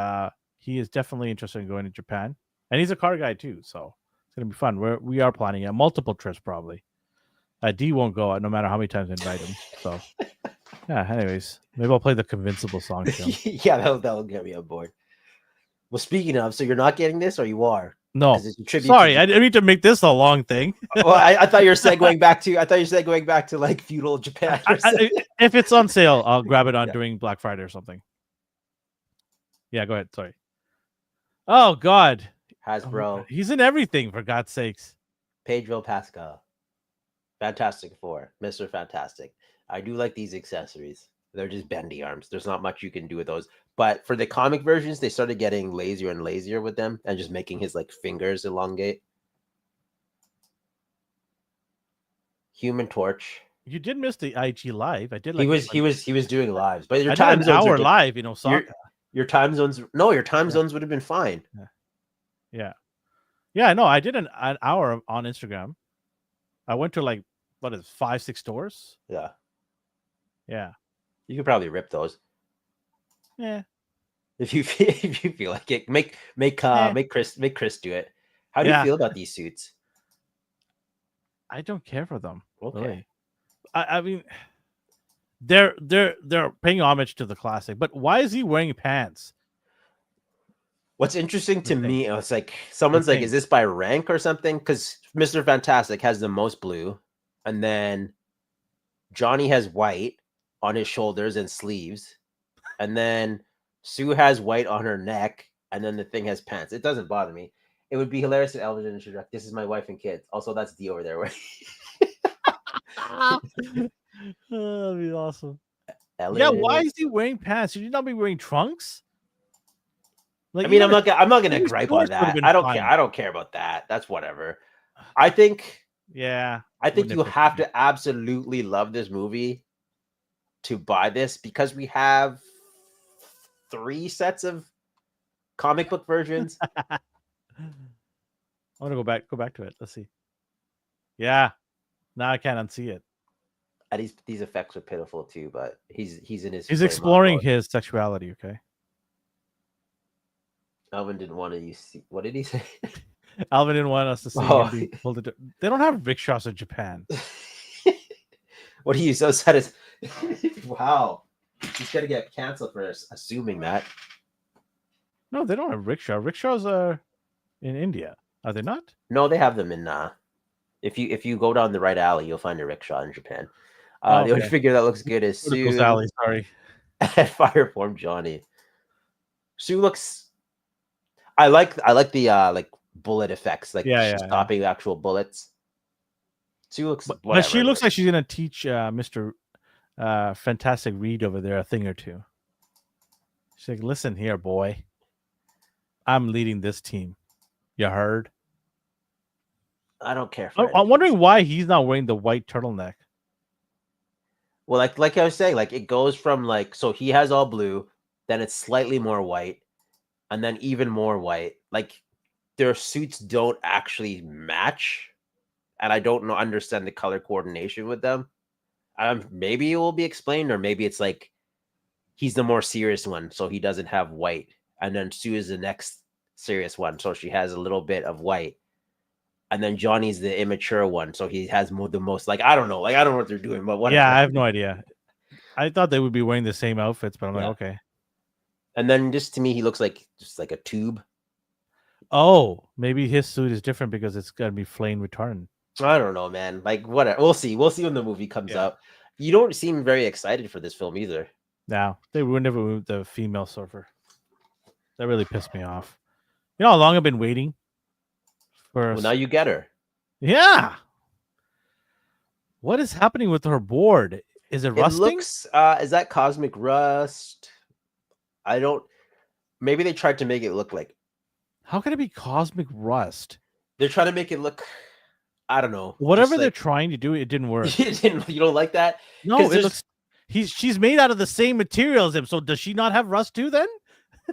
he is definitely interested in going to Japan. And he's a car guy too. So it's going to be fun. We are planning multiple trips probably. D won't go no matter how many times I invite him. So, yeah, anyways, maybe I'll play the Convincible song. Yeah, that'll get me on board. Well, speaking of, so you're not getting this or you are? No. Sorry, I didn't mean to make this a long thing. Well, I thought you were segueing back to like feudal Japan. If it's on sale, I'll grab it during Black Friday or something. Yeah, go ahead. Sorry. Oh, God. Hasbro. He's in everything, for God's sakes. Pedro Pascal. Fantastic Four. Mr. Fantastic. I do like these accessories. They're just bendy arms. There's not much you can do with those. But for the comic versions, they started getting lazier and lazier with them and just making his like fingers elongate. Human Torch. You did miss the IG live. I did. Like he was doing lives, but your time zones hour live. Osaka. Your time zones. No, your time zones would have been fine. Yeah. I know. I did an hour on Instagram. I went to 5-6 stores. Yeah. You could probably rip those. Yeah. If you feel like it, make Chris do it. How do you feel about these suits? I don't care for them. Okay. Really. I mean, they're paying homage to the classic. But why is he wearing pants? What's interesting to thing. me, it's like someone's like, thing. is this by rank or something? Because Mr. Fantastic has the most blue, and then Johnny has white on his shoulders and sleeves, and then Sue has white on her neck, and then the thing has pants. It doesn't bother me. It would be hilarious if Elvin didn't direct. This is my wife and kids. Also, that's D over there. Oh, that'd be awesome. Ellen. Yeah, why is he wearing pants? Should you not be wearing trunks? Like, I mean, even I'm not gonna maybe gripe on shorts would've that. been I don't fine. care. I don't care about that. That's whatever. I think yeah, I think wouldn't you fit have me. to absolutely love this movie to buy this, because we have 3 sets of comic book versions. I want to go back to it. Let's see. Yeah, now I can't unsee it. And these effects are pitiful too, but he's in his. He's flame exploring mode. his sexuality. Okay, Alvin didn't want to see. What did he say? Alvin didn't want us to see Oh. him being pulled into. They don't have rickshaws in Japan. What are you so sad? As... Wow, he's gonna get canceled for assuming that. No, they don't have rickshaw. Rickshaws are in India. Are they not? No, they have them in. If you go down the right alley, you'll find a rickshaw in Japan. Oh, The only okay. figure that looks good is Vertical Sue Sally, sorry. and Fireform Johnny. Sue looks. I like the like bullet effects, like she's stopping actual bullets. Sue looks. But she looks like she's gonna teach Mr. Fantastic Reed over there a thing or two. She's like, "Listen here, boy. I'm leading this team. You heard?" I don't care for I'm wondering why he's not wearing the white turtleneck. Well, like I was saying, like it goes from like, so he has all blue, then it's slightly more white, and then even more white. Like their suits don't actually match, and I don't understand the color coordination with them. Maybe it will be explained, or maybe it's like he's the more serious one, so he doesn't have white, and then Sue is the next serious one, so she has a little bit of white. And then Johnny's the immature one, so he has the most. Like I don't know what they're doing, but whatever. Yeah, I have no idea. I thought they would be wearing the same outfits, but I'm like, okay. And then just to me, he looks like just like a tube. Oh, maybe his suit is different because it's gonna be flame retardant. I don't know, man. Like whatever. We'll see. We'll see when the movie comes out. You don't seem very excited for this film either. No, they would never move the female surfer. That really pissed me off. You know how long I've been waiting? Well, now you get her. Yeah. What is happening with her board? Is it rusting? It looks, is that cosmic rust? I don't. Maybe they tried to make it look like. How can it be cosmic rust? They're trying to make it look. I don't know. Whatever they're trying to do, it didn't work. You don't like that? No, it looks. She's made out of the same material as him. So does she not have rust too? Then?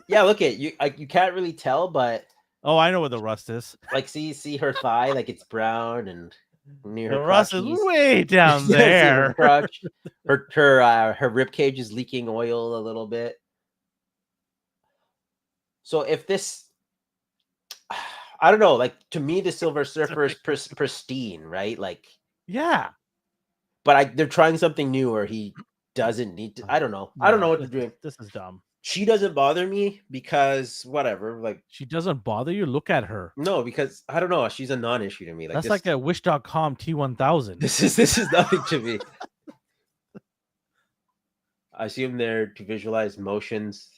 Yeah. Look at you. You can't really tell, but. Oh, I know what the rust is. Like, see her thigh, like it's brown, and near her rust is way down there. Her crotch, her rib cage is leaking oil a little bit. So if this, I don't know, like to me, the Silver Surfer is pristine, right? Like, yeah. But they're trying something new, where he doesn't need to. I don't know. I don't know what they're doing. This is dumb. She doesn't bother me because whatever. Like she doesn't bother you. Look at her. No, because I don't know. She's a non-issue to me. Like that's like a Wish.com T1000. This is nothing to me. I assume they're to visualize motions.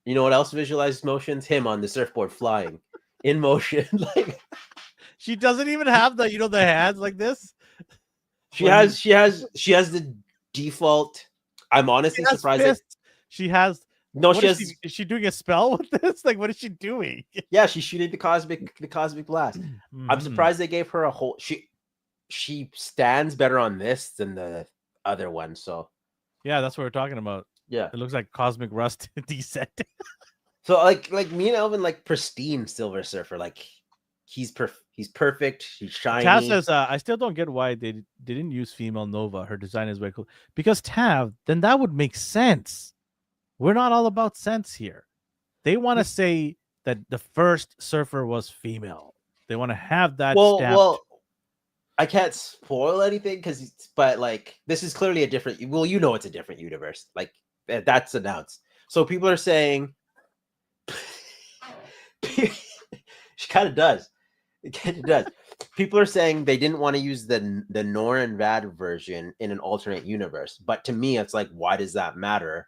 You know what else visualizes motions? Him on the surfboard flying in motion. Like she doesn't even have the the hands like this. She has the default. I'm honestly surprised. She has. No, she has. Is she doing a spell with this? Like, what is she doing? Yeah, she's shooting the cosmic blast. Mm-hmm. I'm surprised they gave her a whole. She stands better on this than the other one. So, yeah, that's what we're talking about. Yeah, it looks like cosmic rust descent. So, like me and Elvin, like pristine Silver Surfer. Like he's perfect. He's shiny. Tav says, I still don't get why they didn't use female Nova. Her design is very cool. Because Tav, then that would make sense. We're not all about sense here. They want to say that the first surfer was female. They want to have that stamped. Well, I can't spoil anything but like this is clearly a different. Well, you know, it's a different universe. Like that's announced. So people are saying, she kind of does. It kind of does. People are saying they didn't want to use the Nor and Rad version in an alternate universe. But to me, it's like, why does that matter?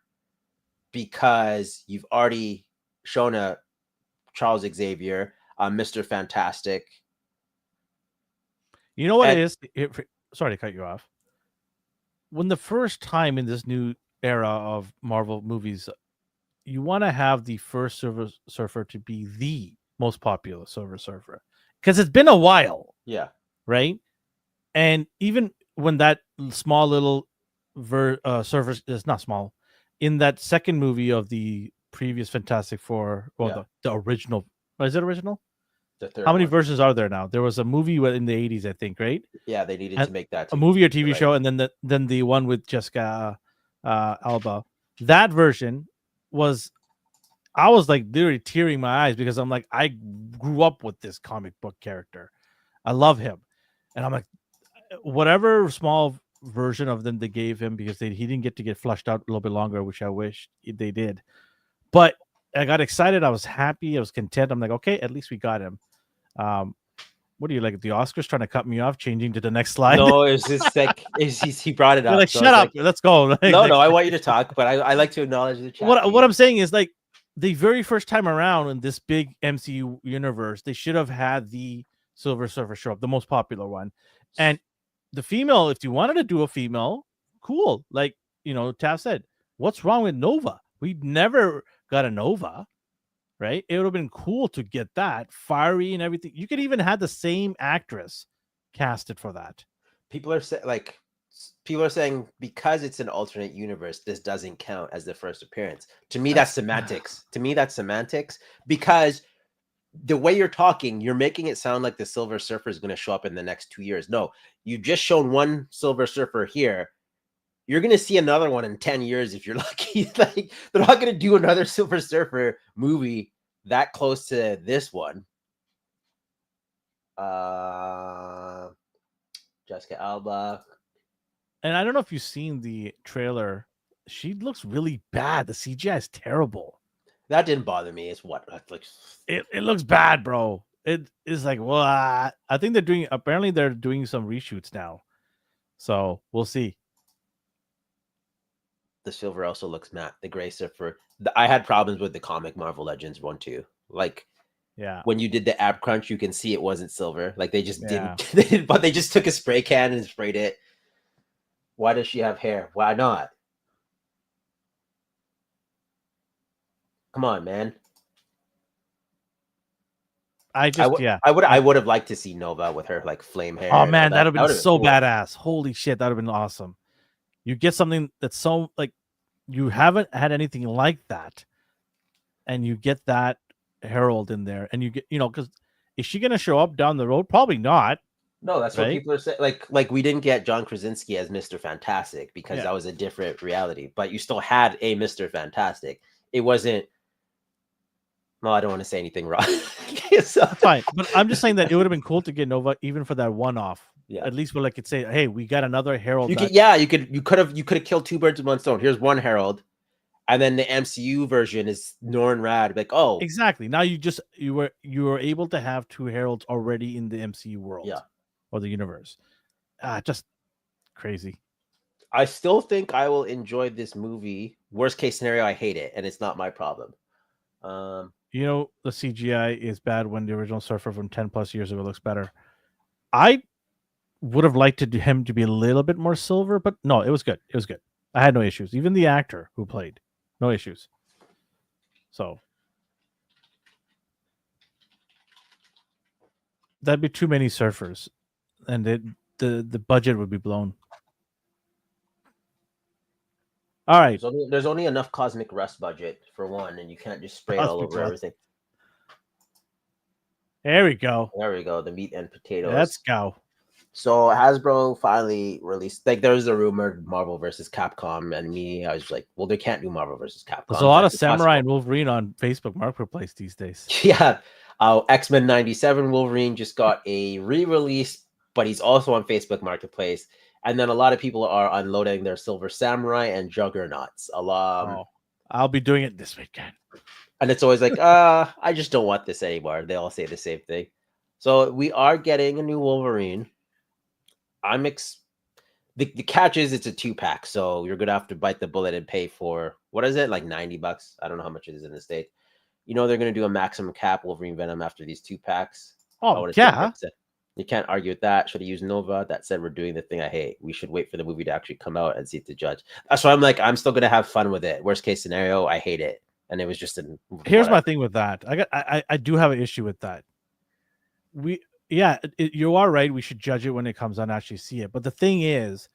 Because you've already shown a Charles Xavier, Mr. Fantastic. You know what And- it is? Sorry to cut you off. When the first time in this new era of Marvel movies, you want to have the first Silver Surfer to be the most popular Silver Surfer because it's been a while, Yeah. right? And even when that small little Surfer is not small, in that second movie of the previous Fantastic Four, well, Yeah. the original, is it original? The third How many one. versions are there now? There was a movie in the 80s, I think, right? Yeah, they needed And to make that a too. movie or TV Right. show, and then the one with Jessica Alba. That version was, I was like literally tearing my eyes because I'm like, I grew up with this comic book character. I love him, and I'm like, whatever small version of them they gave him because he didn't get to get flushed out a little bit longer, which I wish they did. But I got excited. I was happy. I was content. I'm like, okay, at least we got him. What are you like? The Oscars trying to cut me off, changing to the next slide? No, it's just like he brought it You're up. like, so shut it's up. Let's go. Like, no, I want you to talk, but I like to acknowledge the chat. What I'm saying is, like, the very first time around in this big MCU universe, they should have had the Silver Surfer show up, the most popular one, and the female. If you wanted to do a female, cool. Like, Tav said, what's wrong with Nova? We never got a Nova. Right? It would have been cool to get that fiery and everything. You could even have the same actress casted for that. People are saying because it's an alternate universe, this doesn't count as the first appearance. To me, that's semantics. Because the way you're talking, you're making it sound like the Silver Surfer is going to show up in the next 2 years. No, you've just shown one Silver Surfer here. You're going to see another one in 10 years if you're lucky. Like, they're not going to do another Silver Surfer movie that close to this one. Jessica Alba. And I don't know if you've seen the trailer. She looks really bad. The CGI is terrible. That didn't bother me. It's what? Like, it looks bad, bro. It is like, what? I think apparently they're doing some reshoots now. So we'll see. The silver also looks matte. The gray surfer. I had problems with the comic Marvel Legends one too. Like, yeah, when you did the ab crunch, you can see it wasn't silver. Like they just Yeah. didn't. But they just took a spray can and sprayed it. Why does she have hair? Why not? Come on, man. I would have liked to see Nova with her like flame hair. Oh man, that would have been so cool. badass. Holy shit, that would have been awesome. You get something that's so like you haven't had anything like that, and you get that Herald in there, and you get because is she gonna show up down the road? Probably not. No, that's what Right? people are saying. Like we didn't get John Krasinski as Mr. Fantastic because Yeah. that was a different reality, but you still had a Mr. Fantastic. It wasn't. No, I don't want to say anything wrong. So, Fine, but I'm just saying that it would have been cool to get Nova even for that one-off. yeah. At least where I could say, "Hey, we got another Herald." You could have killed two birds with one stone. Here's one Herald, and then the MCU version is Norn Rad. Like, oh, Exactly. Now you were able to have two Heralds already in the MCU world, Yeah. or the universe. Just crazy. I still think I will enjoy this movie. Worst case scenario, I hate it, and it's not my problem. The CGI is bad when the original Surfer from 10 plus years ago looks better. I would have liked him to be a little bit more silver, but no, it was good. It was good. I had no issues. Even the actor who played, no issues. So that'd be too many surfers, and the budget would be blown. All right. There's only enough Cosmic Rust budget for one, and you can't just spray it all Cosmic over Rust. everything. There we go. There we go. The meat and potatoes. Let's go. So Hasbro finally released. Like, there was a rumored Marvel versus Capcom, and I was like, well, they can't do Marvel versus Capcom. There's a lot of That's Samurai impossible. and Wolverine on Facebook Marketplace these days. Yeah. X-Men 97 Wolverine just got a re-release but he's also on Facebook Marketplace. And then a lot of people are unloading their Silver Samurai and Juggernauts. Oh, I'll be doing it this weekend. And it's always like, I just don't want this anymore. They all say the same thing. So we are getting a new Wolverine. The catch is it's a 2-pack, so you're gonna have to bite the bullet and pay for what is it, like $90? I don't know how much it is in the States. You know they're gonna do a maximum cap Wolverine Venom after these 2-packs. Oh yeah. You can't argue with that. Should have used Nova. That said, we're doing the thing I hate. We should wait for the movie to actually come out and see it to judge. That's why I'm like, I'm still gonna have fun with it. Worst case scenario, I hate it, and it was just an. Here's my thing with that. I do have an issue with that. You are right. We should judge it when it comes out and actually see it. But the thing is,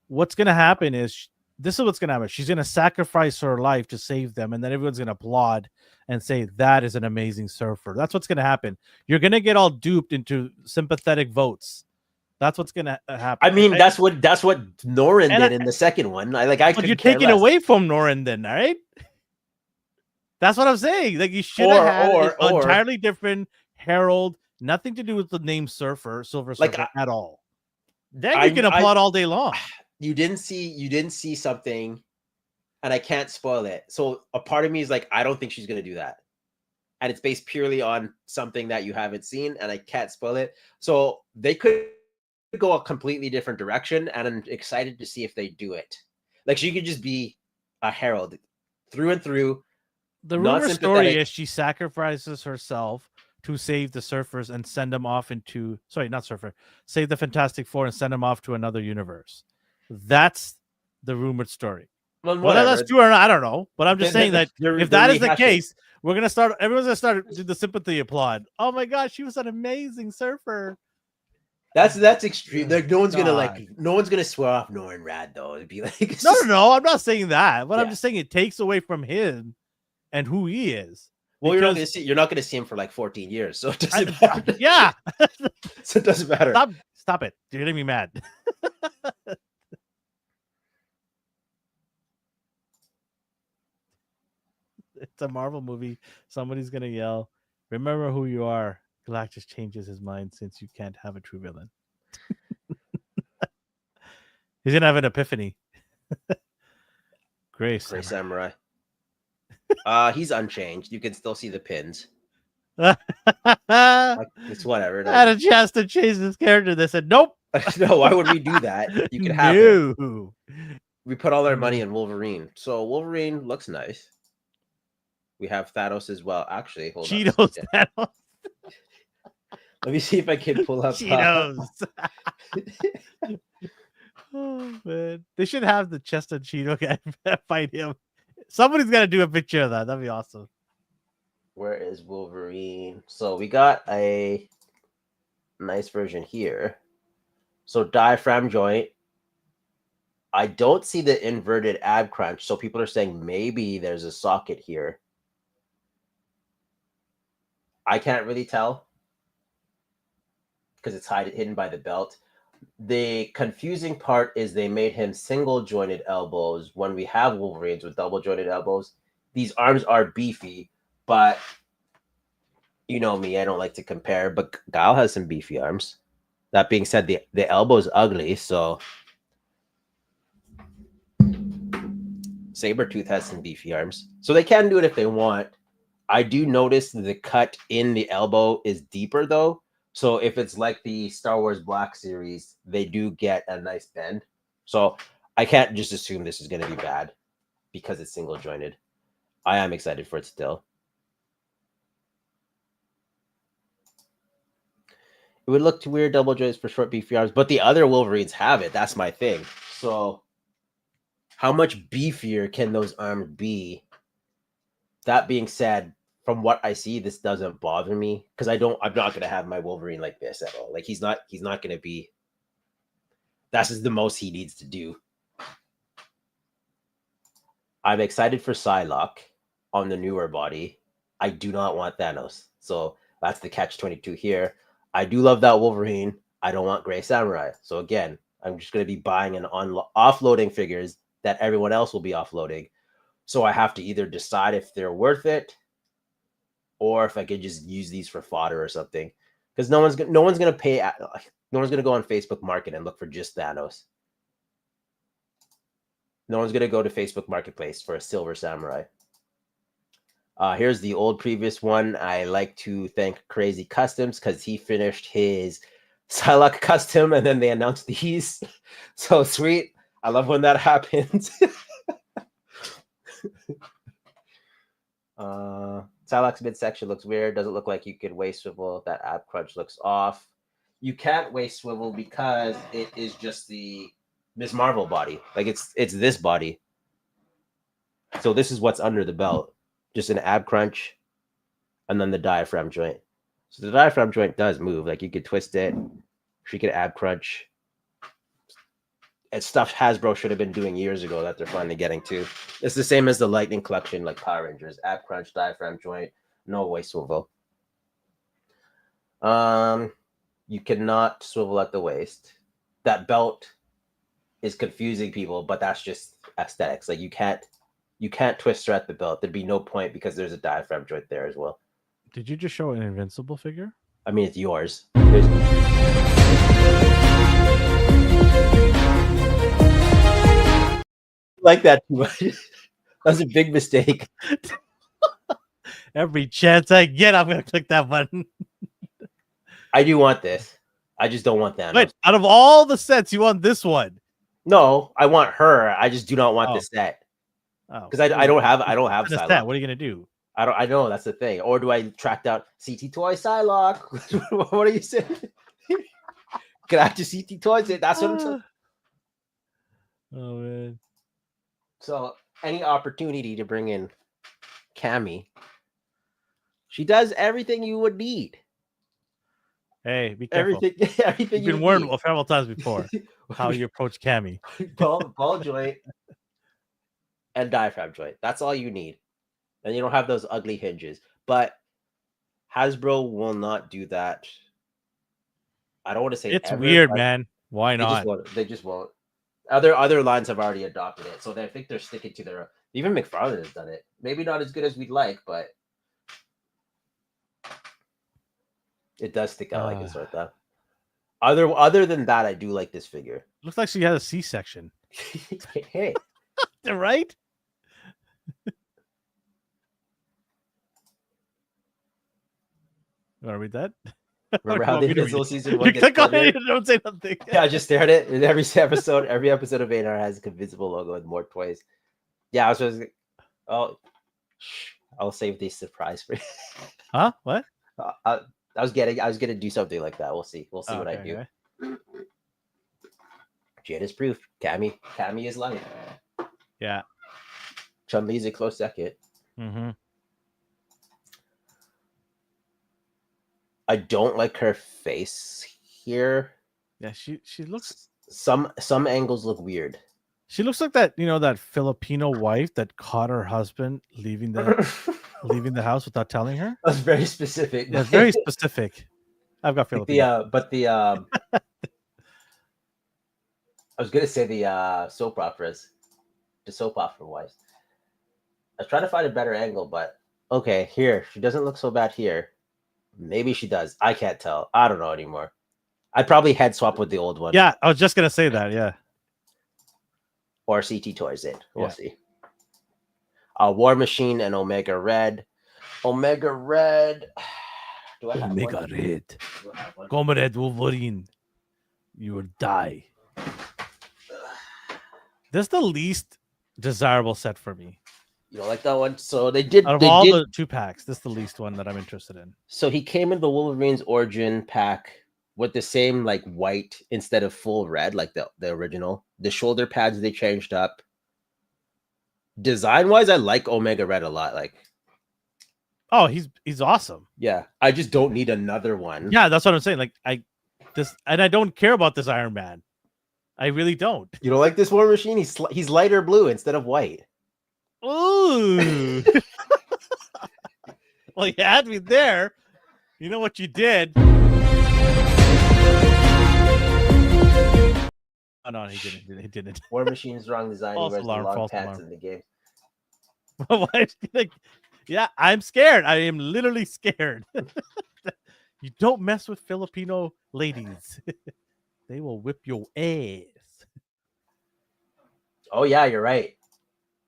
what's going to happen is this is what's going to happen. She's going to sacrifice her life to save them, and then everyone's going to applaud and say that is an amazing surfer. That's what's going to happen. You're going to get all duped into sympathetic votes. That's what's going to happen. I mean, that's what Norin did in the second one. But you're taking away from Norin then, all right? That's what I'm saying. Like you should have had an entirely different herald, nothing to do with the name Silver Surfer at all. Then you can applaud all day long. You didn't see something, and I can't spoil it. So a part of me is like, I don't think she's gonna do that, and it's based purely on something that you haven't seen, and I can't spoil it. So they could go a completely different direction, and I'm excited to see if they do it. Like she could just be a herald through and through. The rumor story is she sacrifices herself to save the surfers and send them off into save the Fantastic Four and send them off to another universe. That's the rumored story. Well, whether that's true or not, I don't know. But I'm just saying that if that is the case, everyone's gonna start do the sympathy applaud. Oh my gosh, she was an amazing surfer. That's extreme. Like no one's gonna swear off Norin Rad though. It'd be like no. I'm not saying that, but I'm just saying it takes away from him and who he is. Well, you're not gonna see him for like 14 years, so it doesn't matter. Yeah. So it doesn't matter. Stop it. You're getting me mad. It's a Marvel movie. Somebody's gonna yell, "Remember who you are." Galactus changes his mind since you can't have a true villain. He's gonna have an epiphany. Gray Samurai. He's unchanged. You can still see the pins. It's whatever. I had a chance to change this character. They said nope. No, why would we do that? You can have him. We put all our money in Wolverine. So Wolverine looks nice. We have Thanos as well. Actually, hold Cheetos, on. Thanos. Let me see if I can pull up Cheetos. Oh man, they should have the Chester Cheeto guy fight him. Somebody's got to do a picture of that. That'd be awesome. Where is Wolverine? So we got a nice version here. So diaphragm joint. I don't see the inverted ab crunch. So people are saying maybe there's a socket here. I can't really tell because it's hidden by the belt. The confusing part is they made him single jointed elbows when we have Wolverines with double jointed elbows. These arms are beefy, but you know me, I don't like to compare, but Guile has some beefy arms. That being said, the elbow's ugly, so Sabretooth has some beefy arms. So they can do it if they want. I do notice the cut in the elbow is deeper though. So if it's like the Star Wars Black series, they do get a nice bend. So I can't just assume this is going to be bad because it's single jointed. I am excited for it still. It would look too weird double joints for short beefy arms, but the other Wolverines have it. That's my thing. So how much beefier can those arms be? That being said, from what I see, this doesn't bother me because I'm not going to have my Wolverine like this at all. Like he's not going to be. That's just the most he needs to do. I'm excited for Psylocke on the newer body. I do not want Thanos. So that's the catch-22 here. I do love that Wolverine. I don't want Gray Samurai. So again, I'm just going to be buying and offloading figures that everyone else will be offloading. So I have to either decide if they're worth it or if I could just use these for fodder or something. Because no one's gonna pay. No one's gonna go on Facebook Market and look for just Thanos. No one's gonna go to Facebook Marketplace for a Silver Samurai. Here's the old previous one. I like to thank Crazy Customs because he finished his Psylocke custom and then they announced these. So sweet. I love when that happens. Psylocke's midsection looks weird. Doesn't look like you could waist swivel. That ab crunch looks off. You can't waist swivel because it is just the Ms. Marvel body. Like it's this body. So this is what's under the belt. Just an ab crunch and then the diaphragm joint. So the diaphragm joint does move. Like you could twist it. She could ab crunch. It's stuff Hasbro should have been doing years ago that they're finally getting to. It's the same as the Lightning Collection, like Power Rangers. Ab crunch, diaphragm joint, no waist swivel. You cannot swivel at the waist. That belt is confusing people, but that's just aesthetics. Like you can't twist her at the belt. There'd be no point because there's a diaphragm joint there as well. Did you just show an Invincible figure? I mean, it's yours. Like that too much. That's a big mistake. Every chance I get, I'm gonna click that button. I do want this. I just don't want that. Wait, out of all the sets, you want this one? No, I want her. I just do not want the set. Oh, because I don't have the Psylocke. set. What are you gonna do? I know that's the thing. Or do I track down CT Toy Psylocke? What are you saying? Can I have to CT Toys it? That's what I'm saying. Oh man. So any opportunity to bring in Cammy, she does everything you would need. Hey, be careful. Everything You've been warned several times before how you approach Cammy. ball joint and diaphragm joint. That's all you need. And you don't have those ugly hinges. But Hasbro will not do that. I don't want to say it's ever, weird, man. Why not? They just won't. Other lines have already adopted it, so I think they're sticking to their. Even McFarlane has done it. Maybe not as good as we'd like, but it does stick out like it's like that. Other than that, I do like this figure. Looks like she had a C-section. Hey, right? You want to read that? remember how the Invisible season one? You click on it and don't say nothing. Yeah, I just stared at it. In every episode of ANR has a Invisible logo with more toys. Yeah, I was just like, I'll save the surprise for you. Huh? What? I was gonna do something like that. We'll see. We'll see what I do. Okay. Jade is proof. Cammy is life. Yeah. Chun-Li's a close second. Mm-hmm. I don't like her face here. Yeah, she looks. Some angles look weird. She looks like that, that Filipino wife that caught her husband leaving the house without telling her. That's very specific. That's very specific. I've got Filipino. I was gonna say the soap operas, the soap opera wives. I was trying to find a better angle, but okay, here she doesn't look so bad here. Maybe she does. I can't tell. I don't know anymore. I'd probably head swap with the old one. Yeah, I was just gonna say that. Yeah. Or CT Toys it. We'll see. War Machine and Omega Red. Omega Red. Do I have Omega one? Red. Comrade Wolverine. You will die. That's the least desirable set for me. You don't like that one? So they did. Out of all the 2-packs, this is the least one that I'm interested in. So he came in the Wolverine's Origin pack with the same like white instead of full red, like the original. The shoulder pads they changed up. Design wise, I like Omega Red a lot. Like, oh, he's awesome. Yeah, I just don't need another one. Yeah, that's what I'm saying. Like I don't care about this Iron Man. I really don't. You don't like this War Machine? He's lighter blue instead of white. Ooh. Well, you had me there. You know what you did? Oh no, he didn't. War Machine's wrong design. False He wears alarm, the long false pants alarm. in the game. My wife's like, yeah, I'm scared. I am literally scared. You don't mess with Filipino ladies. They will whip your ass. Oh yeah, you're right.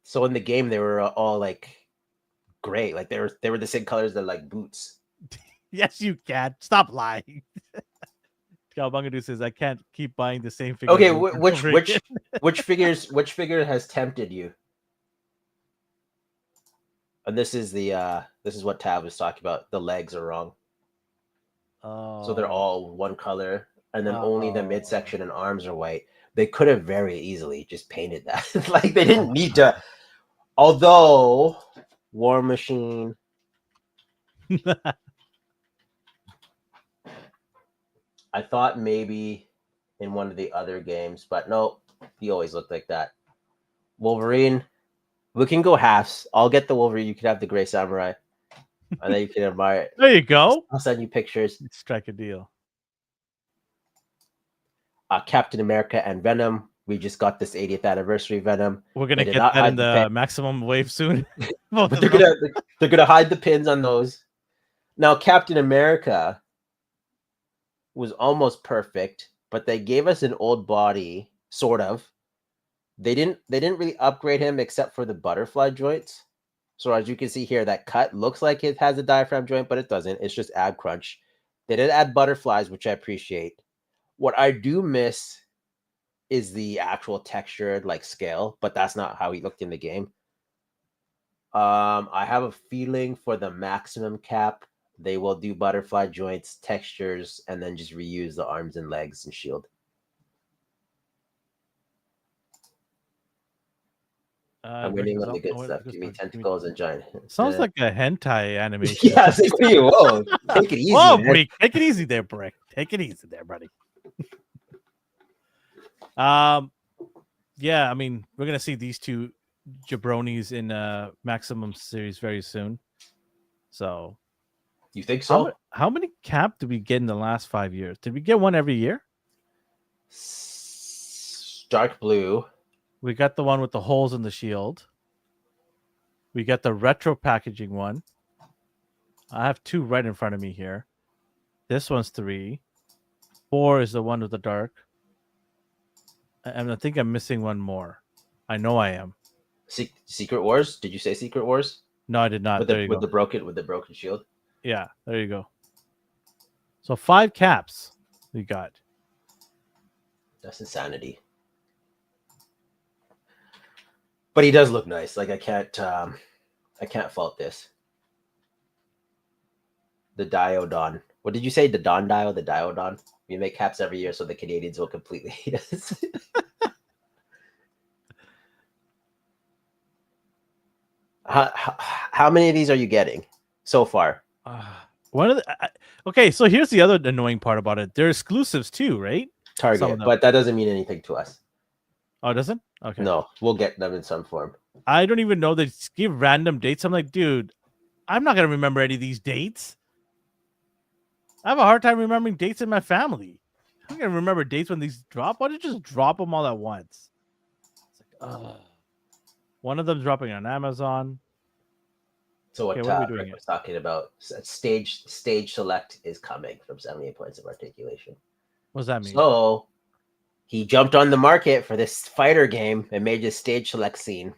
So in the game, they were all like gray, like they were the same colors that like boots. Yes, you can. Stop lying. Calbangadu says, I can't keep buying the same figures. Okay, over and over again." which figure has tempted you? And this is what Tab was talking about. The legs are wrong, so they're Oh. all one color, and then only the Oh. midsection and arms are white. They could have very easily just painted that. Like they didn't need to. Although War Machine, I thought maybe in one of the other games, but no, he always looked like that. Wolverine, we can go halves. I'll get the Wolverine. You can have the Gray Samurai, and then you can admire it. There you go. I'll send you pictures. Strike a deal. Captain America and Venom. We just got this 80th anniversary Venom. We're gonna They did get not that in hide the the pin. maximum wave soon. Both But of them. they're gonna hide the pins on those. Now Captain America was almost perfect, but they gave us an old body, sort of. They didn't really upgrade him except for the butterfly joints. So as you can see here, that cut looks like it has a diaphragm joint, but it doesn't. It's just ab crunch. They did add butterflies, which I appreciate. What I do miss is the actual textured like scale, but that's not how he looked in the game. I have a feeling for the maximum cap, they will do butterfly joints, textures, and then just reuse the arms and legs and shield. I'm waiting on the good stuff. Give me tentacles and giant. Sounds like a hentai animation. Yeah, it's like, whoa, take it easy. Whoa, Man. Brick. Take it easy there, Brick. Take it easy there, buddy. Yeah, I mean, we're gonna see these two jabronis in Maximum series very soon. So, you think so? How many cap did we get in the last 5 years? Did we get one every year? Dark blue. We got the one with the holes in the shield. We got the retro packaging one. I have two right in front of me here. This one's 3. 4 is the one with the dark. And I think I'm missing one more. I know I am. Secret Wars? Did you say Secret Wars? No, I did not. With the broken shield. Yeah, there you go. So 5 caps we got. That's insanity. But he does look nice. Like I can't fault this. The Diodon. What did you say? The Diodon. We make caps every year, so the Canadians will completely hate us. How many of these are you getting so far? One of the okay, so here's the other annoying part about it. They're exclusives too, right? Target, but that doesn't mean anything to us. Oh, it doesn't? Okay. No, we'll get them in some form. I don't even know. They just give random dates. I'm like, dude, I'm not gonna remember any of these dates. I have a hard time remembering dates in my family. I'm gonna remember dates when these drop. Why don't you just drop them all at once? It's like, one of them's dropping on Amazon. So what Rick was talking about, stage select is coming from 78 points of articulation. What does that mean? So he jumped on the market for this fighter game and made this stage select scene,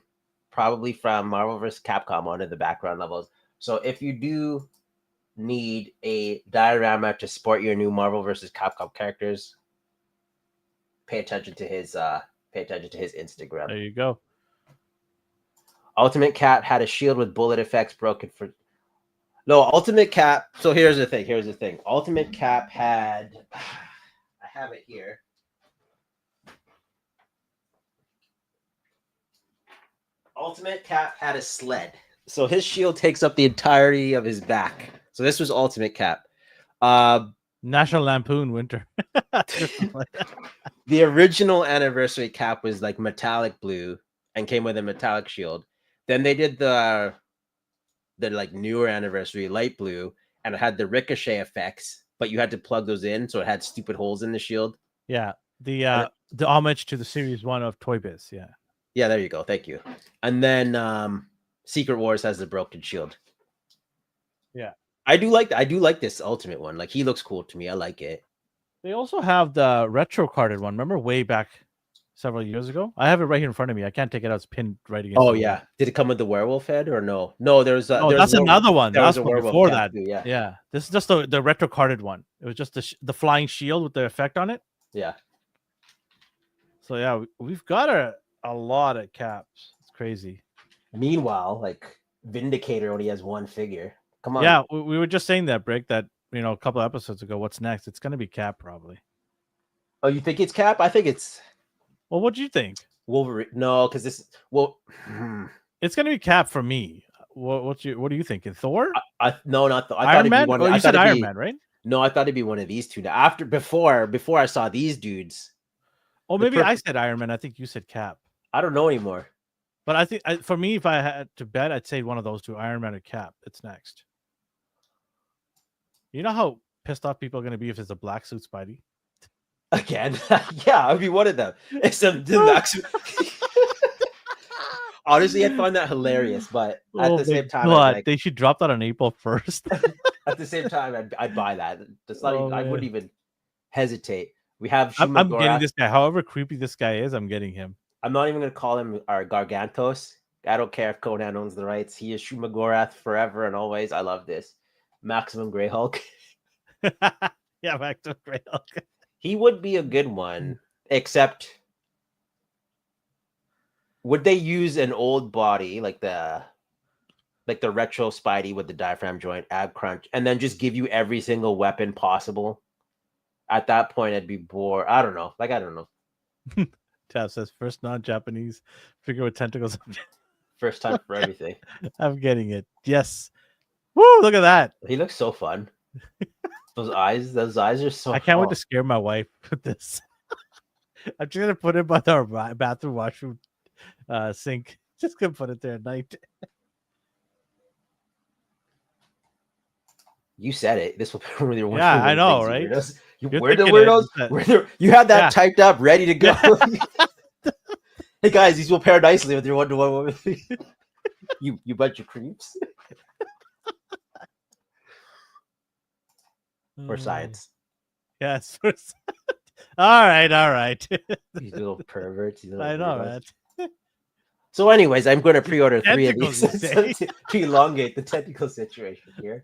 probably from Marvel vs. Capcom, one of the background levels. So if you do need a diorama to support your new Marvel vs. Capcom characters, pay attention to his Instagram. There you go. Ultimate Cap had a shield with bullet effects broken for. No, Ultimate Cap. So here's the thing. Ultimate Cap had. I have it here. Ultimate Cap had a sled. So his shield takes up the entirety of his back. So this was Ultimate Cap. National Lampoon Winter. The original anniversary cap was like metallic blue and came with a metallic shield. Then they did the like newer anniversary light blue, and it had the ricochet effects, but you had to plug those in, so it had stupid holes in the shield. Yeah, the homage to the Series 1 of Toy Biz. Yeah, there you go. Thank you. And then Secret Wars has the broken shield. Yeah. I do like that. I do like this Ultimate one. Like he looks cool to me. I like it. They also have the retro carded one. Remember way back several years ago? I have it right here in front of me. I can't take it out. It's pinned right against Oh the wall. yeah. Did it come with the werewolf head or no? No, there's Oh, that's another one. There was That's a one werewolf before cap that. too, yeah. Yeah. This is just the retro carded one. It was just the flying shield with the effect on it. Yeah. So yeah, we've got a lot of caps. It's crazy. Meanwhile, like Vindicator only has one figure. Come on. Yeah, we were just saying that, Brick, that a couple of episodes ago. What's next? It's gonna be Cap probably. Oh, you think it's Cap? I think it's Well, what do you think? Wolverine. No, because this It's gonna be Cap for me. What do you think? Thor? I no, not the. I thought Iron it'd Man? be one. Oh, I you thought said it'd Iron be, Man, right? No, I thought it'd be one of these two. Now, before I saw these dudes, Oh, the maybe per- I said Iron Man. I think you said Cap. I don't know anymore. But I think for me, if I had to bet, I'd say one of those two, Iron Man or Cap. It's next. You know how pissed off people are gonna be if it's a black suit Spidey? Again, yeah, I'd be one of them. It's the max. Honestly, I find that hilarious, but at the same time, I'd be like, they should drop that on April 1st. at the same time, I'd buy that. That's not. Oh, even, I man. wouldn't even hesitate. We have I'm getting Shumagorath. this guy. However creepy this guy is, I'm getting him. I'm not even gonna call him our Gargantos. I don't care if Conan owns the rights. He is Shumagorath forever and always. I love this. Maximum Grey Hulk. Yeah, back to Grey Hulk. He would be a good one, except would they use an old body like the retro Spidey with the diaphragm joint, ab crunch, and then just give you every single weapon possible? At that point, I'd be bored. I don't know. I don't know. Tab says first non-Japanese figure with tentacles. First time for everything. I'm getting it. Yes. Woo! Look at that. He looks so fun. Those eyes are so. I can't wait to scare my wife with this. I'm just gonna put it by the bathroom washroom sink. Just gonna put it there at night. You said it. This will be one of your Yeah, I know, things, right? Weirdos. You're Where the thinking it, weirdos? You had that Yeah. typed up, ready to go. Hey guys, these will pair nicely with your one-to-one woman. You bunch of creeps. For science. Yes. All right. These little perverts. These little I know, weirdos. man. So, anyways, I'm going to pre-order 3 of Tentacles, these you say? to elongate the tentacle situation here.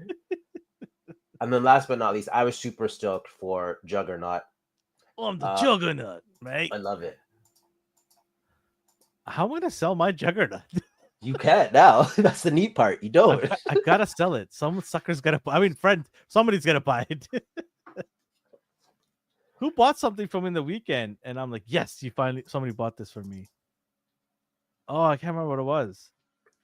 And then, last but not least, I was super stoked for Juggernaut. Oh, I'm the Juggernaut, mate. I love it. How am I gonna sell my Juggernaut? You can't now. That's the neat part. You don't. I gotta sell it. Some sucker's gonna. Somebody's gonna buy it. Who bought something from in the weekend? And I'm like, yes, somebody bought this for me. Oh, I can't remember what it was.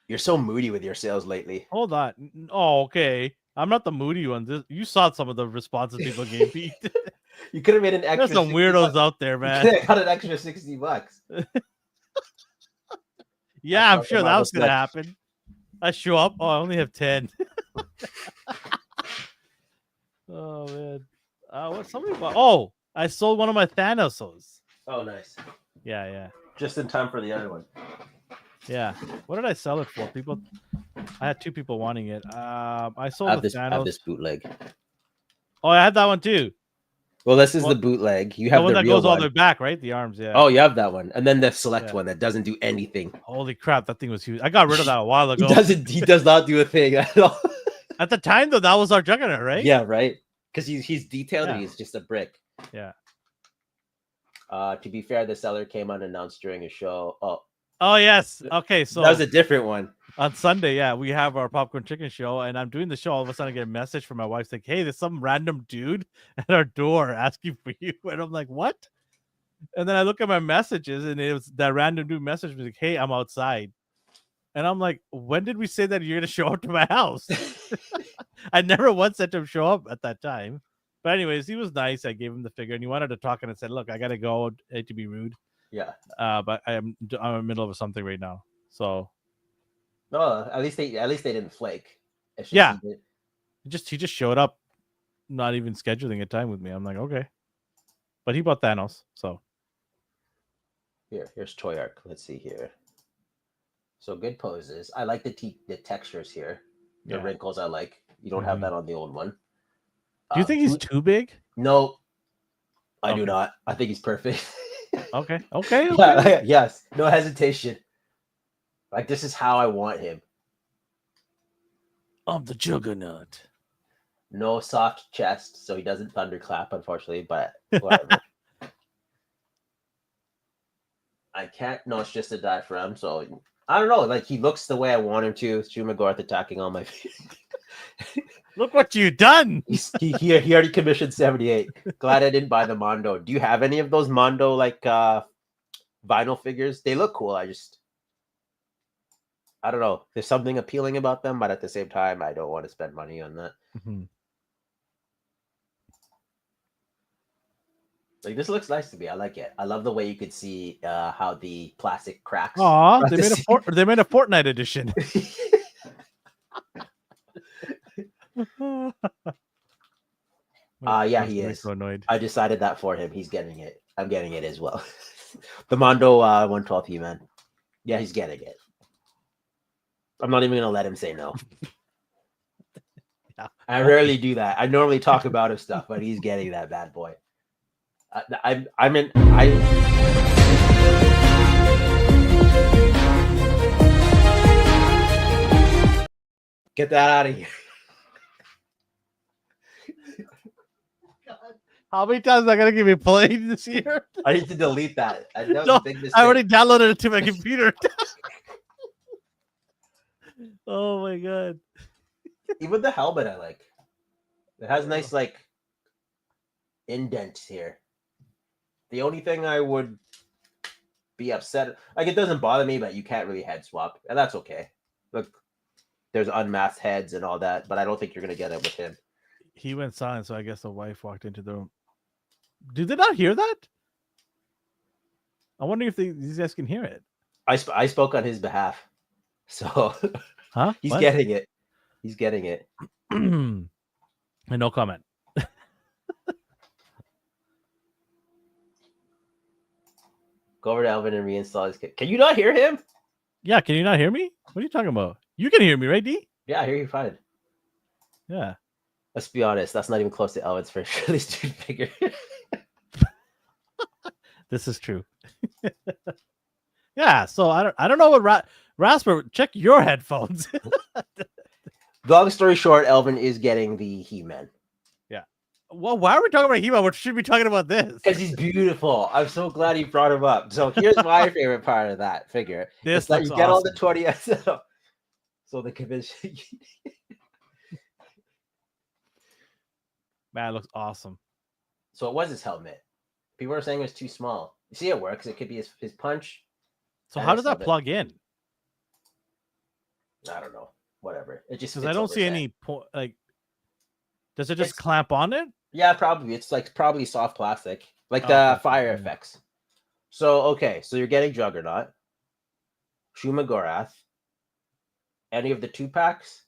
You're so moody with your sales lately. Hold on. Oh, okay. I'm not the moody one. You saw some of the responses people gave me. You could have made an extra. There's some weirdos out there, man. I got an extra $60. Yeah, I'm thought sure they that might was have gonna slept. happen. I show up. Oh, I only have 10. Oh man. What somebody bought? Oh, I sold one of my Thanosos. Oh, nice. Yeah. Just in time for the other one. Yeah. What did I sell it for? I had 2 people wanting it. I sold I have the this, I Thanos. have this bootleg. Oh, I had that one too. Well, this is Well, the bootleg. You The have one the that real goes all one. the way back, right? The arms, yeah. Oh, you have that one, and then the select Yeah. one that doesn't do anything. Holy crap, that thing was huge. I got rid of that a while He ago. doesn't. He does not do a thing at all. At the time, though, that was our Juggernaut, right? Yeah, right. Because he's detailed and Yeah. he's just a brick. Yeah. To be fair, the seller came unannounced during a show. Oh, yes. Okay, so that was a different one. on Sunday, yeah, we have our popcorn chicken show, and I'm doing the show. All of a sudden, I get a message from my wife saying, "Hey, there's some random dude at our door asking for you," and I'm like, "What?" And then I look at my messages, and it was that random dude message me like, "Hey, I'm outside," and I'm like, "When did we say that you're gonna show up to my house?" I never once said to him show up at that time. But anyways, he was nice. I gave him the figure, and he wanted to talk, and I said, "Look, I gotta go. I hate to be rude, Yeah. but I'm in the middle of something right now." So No, at least they didn't flake. It's just Yeah. he did- he just showed up, not even scheduling a time with me. I'm like, okay, but he bought Thanos, so Here's Toy Arc. Let's see here. So good poses. I like the textures here. The Yeah. wrinkles I like. You don't have Mhm. that on the old one. Do you think he's too big? No, I do Okay. not. I think he's perfect. Okay. Okay. Okay. Yeah, yes, no hesitation. Like this is how I want him. I'm the juggernaut. No soft chest, so he doesn't thunderclap, unfortunately. But whatever. I can't. No, it's just a diaphragm. So I don't know. Like he looks the way I want him to. Stu McGarth attacking all my. Look what you done. He already commissioned 78. Glad I didn't buy the Mondo. Do you have any of those Mondo like vinyl figures? They look cool. I don't know. There's something appealing about them, but at the same time, I don't want to spend money on that. Mhm. Like this looks nice to me. I like it. I love the way you could see how the plastic cracks. Aw, throughout they the made a scene. they made a Fortnite edition. Yeah, He's he gonna be is. so annoyed. I decided that for him. He's getting it. I'm getting it as well. The Mondo 112 He-Man. Yeah, he's getting it. I'm not even gonna let him say no. Yeah. I rarely do that. I normally talk about his stuff, but he's getting that bad boy. I'm in. Get that out of here. How many times am I gonna give you played this year? I need to delete that. That was No, a big mistake. I already downloaded it to my computer. Oh my god. Even the helmet I like. It has nice like indents here. The only thing I would be upset, like it doesn't bother me, but you can't really head swap, and that's okay. Look, there's unmasked heads and all that, but I don't think you're gonna get it with him. He went silent, so I guess the wife walked into the room. Did they not hear that? I wonder if these guys can hear it. I spoke on his behalf, so Huh? he's What? getting it. He's getting it. And no comment. Go over to Elvin and reinstall his kit. Can you not hear him? Yeah, can you not hear me? What are you talking about? You can hear me, right, D? Yeah, I hear you fine. Yeah. Let's be honest, that's not even close to Elvin's first release dude figure. This is true. Yeah, so I don't know what Rasper, check your headphones. Long story short, Elvin is getting the He-Man. Well, why are we talking about He-Man? We should be talking about this. Because he's beautiful. I'm so glad you brought him up. So here's my favorite part of that figure. This It's that looks you get all the awesome. 20 so the convention. Man, it looks awesome. So it was his helmet. People are saying it was too small. You see, it works. It could be his punch. So and how his does that helmet. plug in? I don't know. Whatever. It just Because I fits don't over see his any head. point. Like, does it just It's- clamp on it? Yeah, probably. It's like probably soft plastic, like Oh, the okay. fire Yeah. effects. So okay, so you're getting Juggernaut, Shuma Gorath, any of the 2-packs?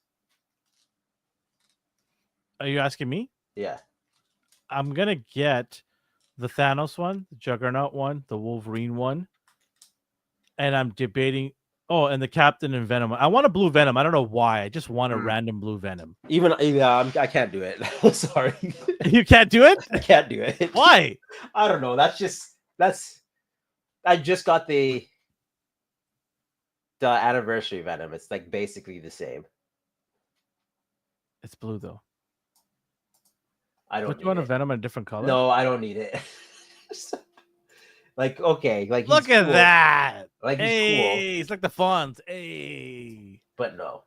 Are you asking me? Yeah. I'm gonna get the Thanos one, the Juggernaut one, the Wolverine one, and I'm debating. Oh, and the Captain and Venom. I want a blue Venom. I don't know why. I just want a random blue Venom. Even I can't do it. Sorry, You can't do it? I can't do it. Why? I don't know. That's. I just got the anniversary Venom. It's like basically the same. It's blue though. I don't. Don't you want a Venom in a different color? No, I don't need it. Like okay, like Look he's at cool, that. Like he's Hey, cool, it's like the font. Hey, but no.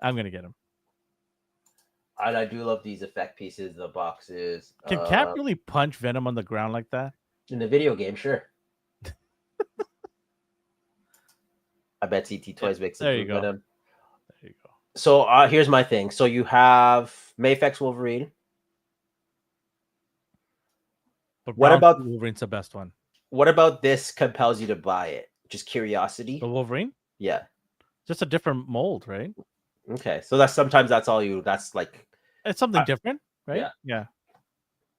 I'm gonna get him. And I do love these effect pieces, the boxes. Can Cap really punch Venom on the ground like that? In the video game, sure. I bet CT Toys makes it. There you go. Venom. There you go. So here's my thing. So you have Mayfex Wolverine. But What Brown about- Wolverine's the best one? What about this compels you to buy it? Just curiosity? The Wolverine? Yeah. Just a different mold, right? Okay. So that's all you. That's like It's something different, right? yeah. Yeah.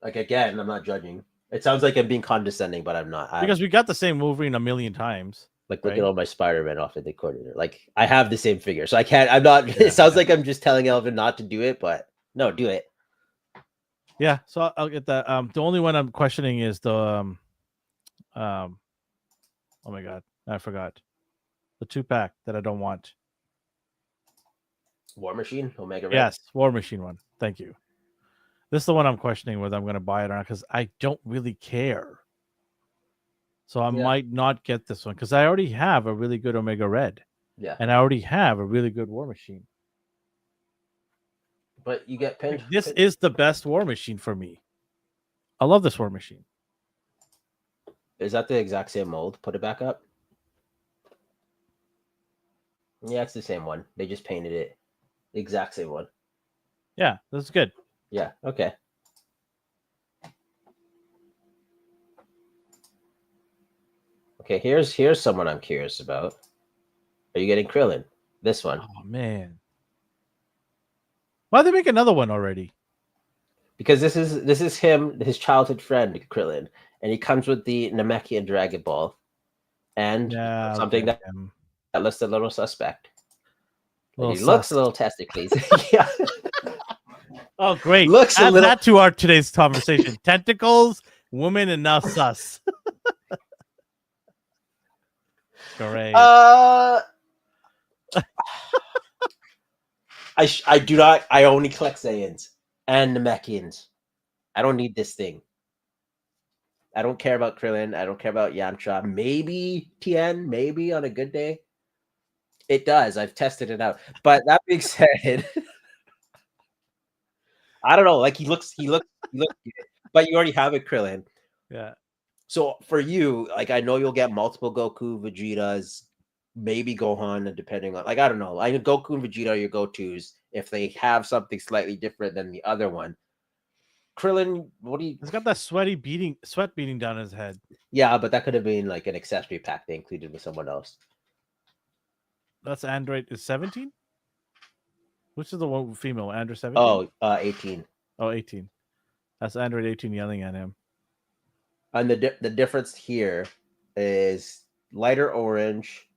Like again, I'm not judging. It sounds like I'm being condescending, but I'm not. Because we got the same Wolverine a million times. Like, look Right? at all my Spider-Man off in the corner. Like, I have the same figure, so I can't. I'm not. Yeah, It sounds yeah. like I'm just telling Elvin not to do it, but no, do it. Yeah, so I'll get that. The only one I'm questioning is the oh my god, I forgot the 2-pack that I don't want. War Machine, Omega Red. Yes, War Machine one. Thank you. This is the one I'm questioning whether I'm going to buy it or not because I don't really care. So I might not get this one because I already have a really good Omega Red. Yeah, And I already have a really good War Machine. but you get pinned. This is the best War Machine for me. I love this War Machine. Is that the exact same mold? Put it back up. Yeah, it's the same one. They just painted it. The exact same one. Yeah, this is good. Yeah, okay. Okay, here's someone I'm curious about. Are you getting Krillin? This one. Oh man. Why'd they make another one already? Because this is him, his childhood friend, Krillin. And he comes with the Namekian Dragon Ball. And something that looks a little suspect. He looks a little testicles. Yeah. Oh, great. Looks Add that to our today's conversation. Tentacles, woman, and now sus. Great. I do not. I only collect Saiyans and Namekians. I don't need this thing. I don't care about Krillin. I don't care about Yamcha. Maybe Tien. Maybe on a good day. It does. I've tested it out. But that being said, I don't know. Like he looks good. But you already have a Krillin. Yeah. So for you, like I know you'll get multiple Goku, Vegetas, maybe Gohan, depending on, like, I don't know. I know Goku and Vegeta are your go-tos if they have something slightly different than the other one. Krillin, what do you? He's got that sweat beating down his head. Yeah, but that could have been like an accessory pack they included with someone else. That's Android is 17? Which is the one female? Android 17? Oh, 18. Oh, 18. That's Android 18 yelling at him. And the difference here is lighter orange,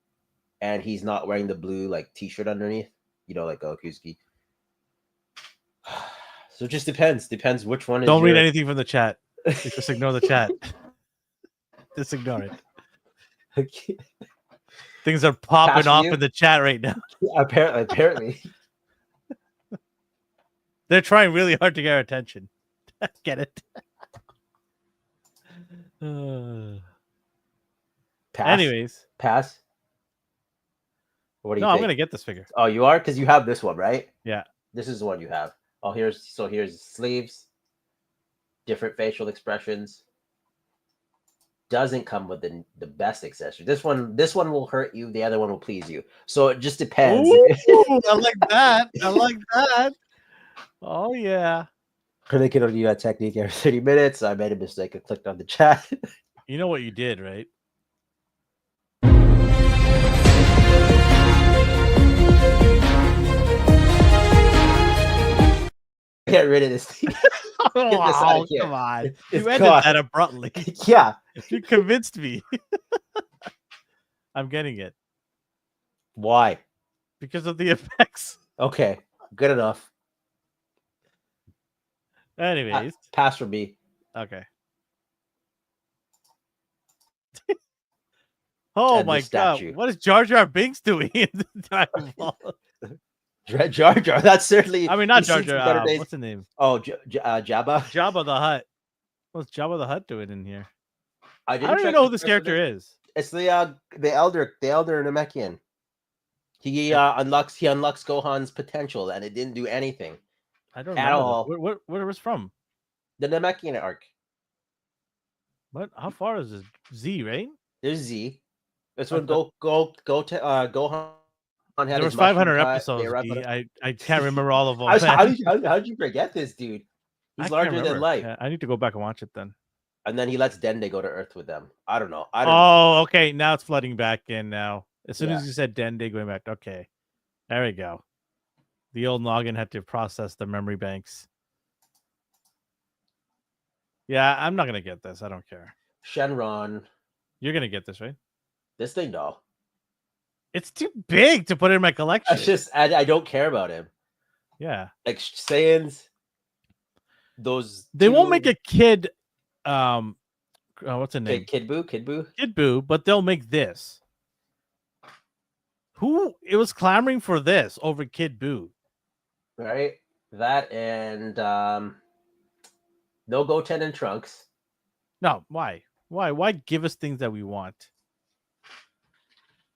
and he's not wearing the blue like t-shirt underneath. You know, like Goku's. So it just depends. Depends which one is. Don't read anything from the chat. Just ignore the chat. Just ignore it. Things are popping off in the chat right now. Apparently. They're trying really hard to get our attention. Get it? Pass. Anyways. Pass. What do you think? I'm going to get this figure. Oh, you are? Because you have this one, right? Yeah. This is the one you have. Oh, here's sleeves. Different facial expressions. Doesn't come with the best accessory. This one will hurt you. The other one will please you. So it just depends. Ooh, I like that. I like that. Oh yeah. They can only do that technique every 30 minutes. I made a mistake. I clicked on the chat. You know what you did, right? Get rid of this thing. Oh, come on. You ended that abruptly. Yeah. You convinced me. I'm getting it. Why? Because of the effects. Okay. Good enough. Anyways. Pass for me. Okay. Oh my god. What is Jar Jar Binks doing in the Dragon Ball? Jar Jar. That's certainly. I mean, not Jar Jar. What's the name? Oh, Jabba. Jabba the Hutt. What's Jabba the Hutt doing in here? I don't even know who this character is. It's the elder Namekian. He unlocks Gohan's potential, and it didn't do anything. I don't know at all. Where was from? The Namekian arc. What? How far is this? Z, right? There's Z. This one Gohan. There was 500 episodes. I can't remember all of them. How did you forget this dude? He's larger than life. Yeah, I need to go back and watch it then. And then he lets Dende go to Earth with them. I don't know. Okay. Now it's flooding back in now. As soon as you said Dende going back. Okay. There we go. The old noggin had to process the memory banks. Yeah, I'm not going to get this. I don't care. Shenron. You're going to get this, right? This thing, no. It's too big to put in my collection. It's just I don't care about him. Yeah. Like Saiyans, those They won't make a kid what's the name? Kid Buu. Kid Boo, but they'll make this. Who it was clamoring for this over Kid Boo. Right? That and no Goten and Trunks. No, why? Why give us things that we want?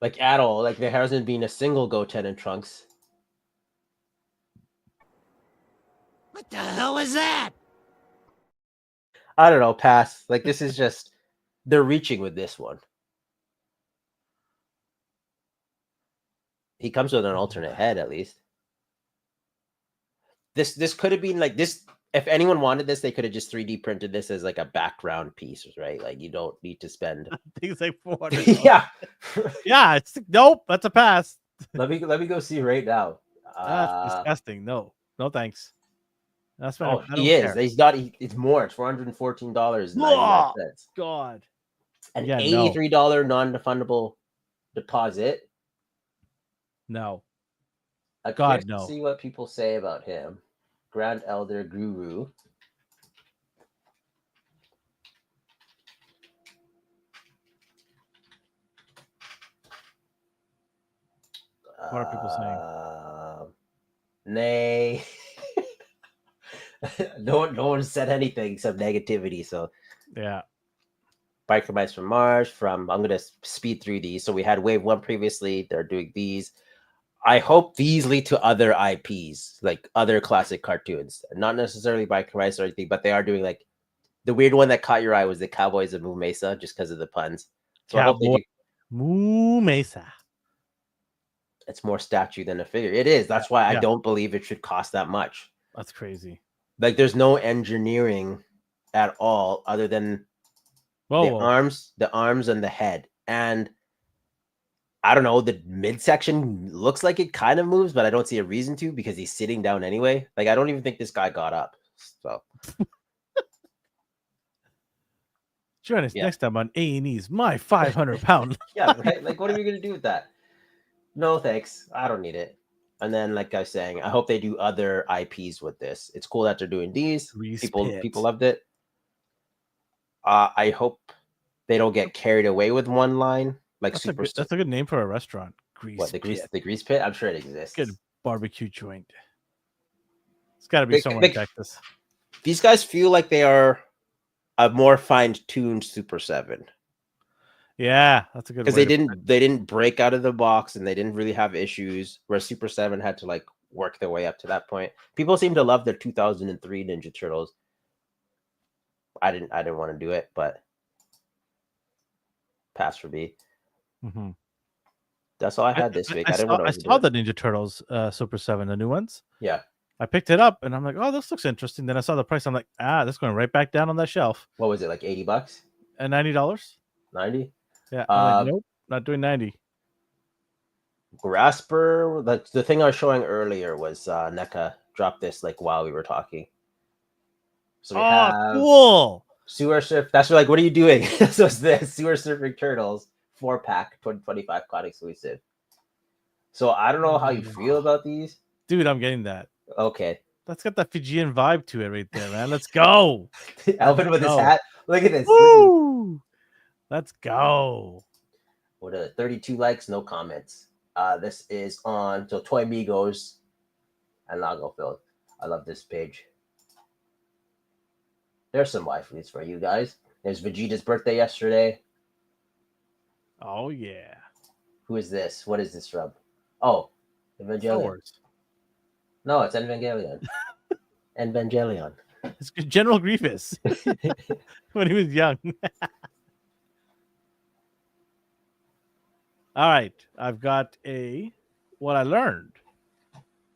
Like at all. Like there hasn't been a single Goten and Trunks. What the hell is that? I don't know, pass. Like this is just they're reaching with this one. He comes with an alternate head at least. This could have been like this. If anyone wanted this, they could have just 3D printed this as like a background piece, right? Like you don't need to spend. Things like $400. Yeah, Yeah. It's nope. That's a pass. let me go see right now. That's disgusting. No, thanks. That's fine. Oh, he is. He's got. It's more. It's $414.99. God. An Yeah, $83 non-refundable deposit. No. I'm God, curious to no. see what people say about him. Grand Elder Guru. What are people saying? Nay. no one said anything except negativity. So Yeah. Biker Mice from Mars. I'm gonna speed through these. So we had Wave 1 previously. They're doing these. I hope these lead to other IPs, like other classic cartoons. Not necessarily Biker Mice or anything, but they are doing like the weird one that caught your eye was the Cowboys of Moo Mesa, just because of the puns. So I hope they do. Moo Mesa. It's more statue than a figure. It is. That's why I Yeah. don't believe it should cost that much. That's crazy. Like there's no engineering at all other than the arms and the head. And I don't know, the midsection looks like it kind of moves, but I don't see a reason to because he's sitting down anyway. Like I don't even think this guy got up. So join us next time on A&E's My 500-Pound. yeah, right. Like what are we gonna do with that? No thanks. I don't need it. And then, like I was saying, I hope they do other IPs with this. It's cool that they're doing these. People loved it. I hope they don't get carried away with one line. Like that's a good name for a restaurant. The grease pit? I'm sure it exists. Good barbecue joint. It's got to be somewhere in Texas. These guys feel like they are a more fine-tuned Super 7. Yeah, that's a good. Because they didn't break out of the box and they didn't really have issues. Where Super 7 had to like work their way up to that point. People seem to love their 2003 Ninja Turtles. I didn't want to do it, but pass for B. Mm-hmm. That's all I had this week. I saw the Ninja Turtles Super 7, the new ones. Yeah. I picked it up and I'm like, oh, this looks interesting. Then I saw the price. I'm like, this is going right back down on that shelf. What was it, like $80? And $90. 90? Yeah. I'm like, nope, not doing 90. Grasper, the thing I was showing earlier was NECA dropped this like while we were talking. So we have cool. Sewer Surf. That's like, what are you doing? So it's the Sewer Surfing Turtles 4-pack 2025 COD exclusive. So I don't know how you feel about these. Dude, I'm getting that. Okay. That's got that Fijian vibe to it right there, man. Let's go. Alvin with his hat. Look at this. Woo! Let's go. What a 32 likes, no comments. This is on Toy Migos and Lago Field. I love this page. There's some waifus for you guys. There's Vegeta's birthday yesterday. Oh, yeah. Who is this? What is this from? Oh, Evangelion. No, it's Evangelion. Evangelion. It's General Grievous when he was young. All right. I've got what I learned.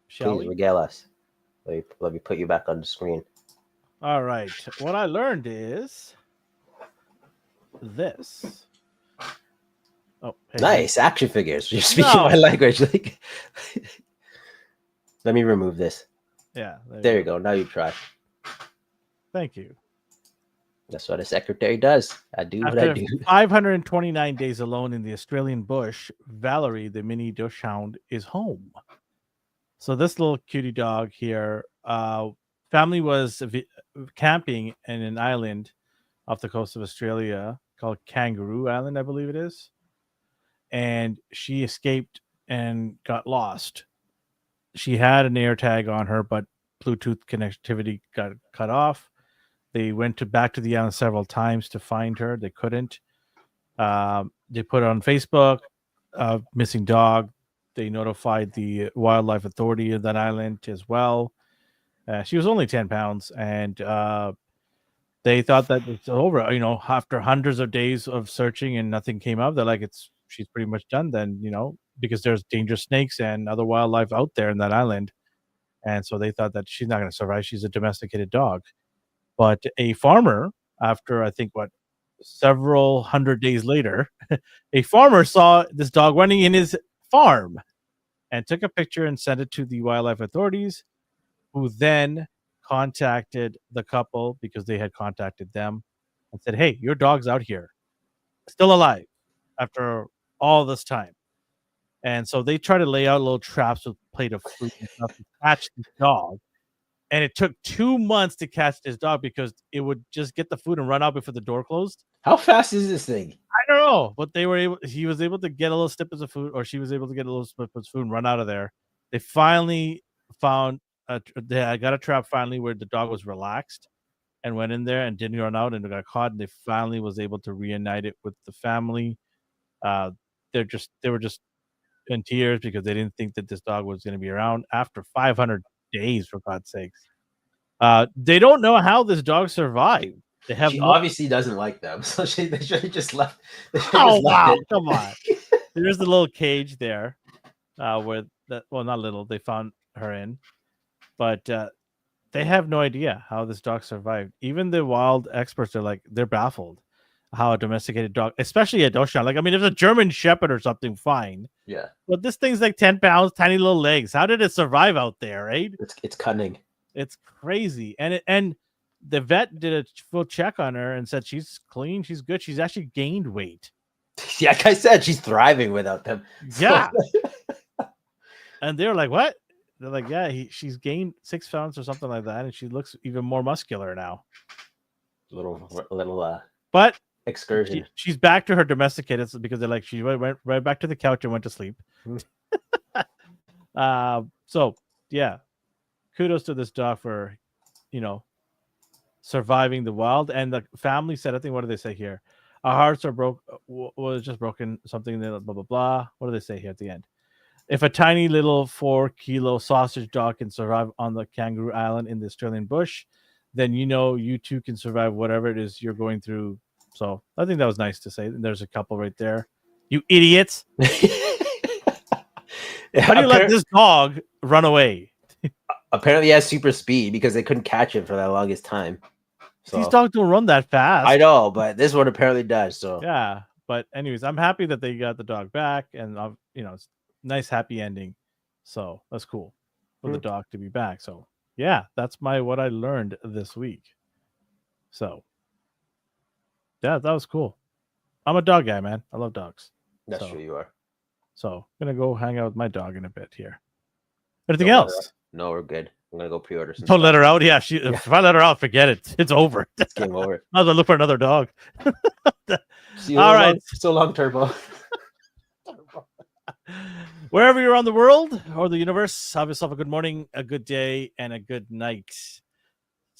Please regale us. Let me put you back on the screen. All right. What I learned is this. Oh, hey, nice action figures. You're speaking my language. Like, let me remove this. Yeah. There you go. Now you try. Thank you. That's what a secretary does. I do what I After do. 529 days alone in the Australian bush, Valerie, the mini dachshund, is home. So this little cutie dog here, family was camping in an island off the coast of Australia called Kangaroo Island, I believe it is. And she escaped and got lost. She had an air tag on her, but Bluetooth connectivity got cut off. They went back to the island several times to find her. They couldn't. They put it on Facebook, missing dog. They notified the wildlife authority of that island as well. She was only 10 pounds, and they thought that it's over. You know, after hundreds of days of searching and nothing came up, they're like, she's pretty much done then, you know, because there's dangerous snakes and other wildlife out there in that island. And so they thought that she's not going to survive. She's a domesticated dog. But a farmer, after I think several hundred days later, a farmer saw this dog running in his farm and took a picture and sent it to the wildlife authorities, who then contacted the couple because they had contacted them and said, "Hey, your dog's out here, still alive after all this time." And so they try to lay out little traps with a plate of fruit and stuff to catch the dog. And it took 2 months to catch this dog because it would just get the food and run out before the door closed. How fast is this thing? I don't know, but he was able to get a little snippets of food, or she was able to get a little snippets of food and run out of there. They finally found, they got a trap finally where the dog was relaxed and went in there and didn't run out and got caught. And they finally was able to reunite it with the family. They were just in tears because they didn't think that this dog was going to be around after 500 days, for God's sakes. They don't know how this dog survived. They have She obviously doesn't like them, so they should have just left. Oh wow! Come on. There's the little cage there, where not little. They found her in, but they have no idea how this dog survived. Even the wild experts are like, they're baffled how a domesticated dog, especially a dachshund. Like, I mean, if it's a German Shepherd or something, fine. Yeah. But this thing's like 10 pounds, tiny little legs. How did it survive out there, right? It's cunning. It's crazy. And the vet did a full check on her and said she's clean, she's good. She's actually gained weight. Yeah, like I said, she's thriving without them. Yeah. And they're like, what? They're like, yeah, she's gained 6 pounds or something like that, and she looks even more muscular now. Little but excursion. She's back to her domesticated because they're like, she went right back to the couch and went to sleep. So yeah, kudos to this dog for, surviving the wild. And the family said, I think, what do they say here? Our hearts are was just broken. Something that blah blah blah. What do they say here at the end? If a tiny little 4-kilo sausage dog can survive on the Kangaroo Island in the Australian bush, then you too can survive whatever it is you're going through. So I think that was nice to say. There's a couple right there. You idiots! How do you let this dog run away? Apparently, he has super speed because they couldn't catch him for that longest time. So. These dogs don't run that fast. I know, but this one apparently does. So yeah. But anyways, I'm happy that they got the dog back, and it's nice happy ending. So that's cool for the dog to be back. So yeah, that's what I learned this week. So yeah, that was cool. I'm a dog guy, man. I love dogs. That's true, you are. So I'm gonna go hang out with my dog in a bit here. Anything else? No, we're good. I'm gonna go pre-order some. Don't let her out. Yeah, if I let her out, forget it. It's over. It's game over. I'll look for another dog. All right. So long, Turbo. Wherever you're on the world or the universe, have yourself a good morning, a good day, and a good night.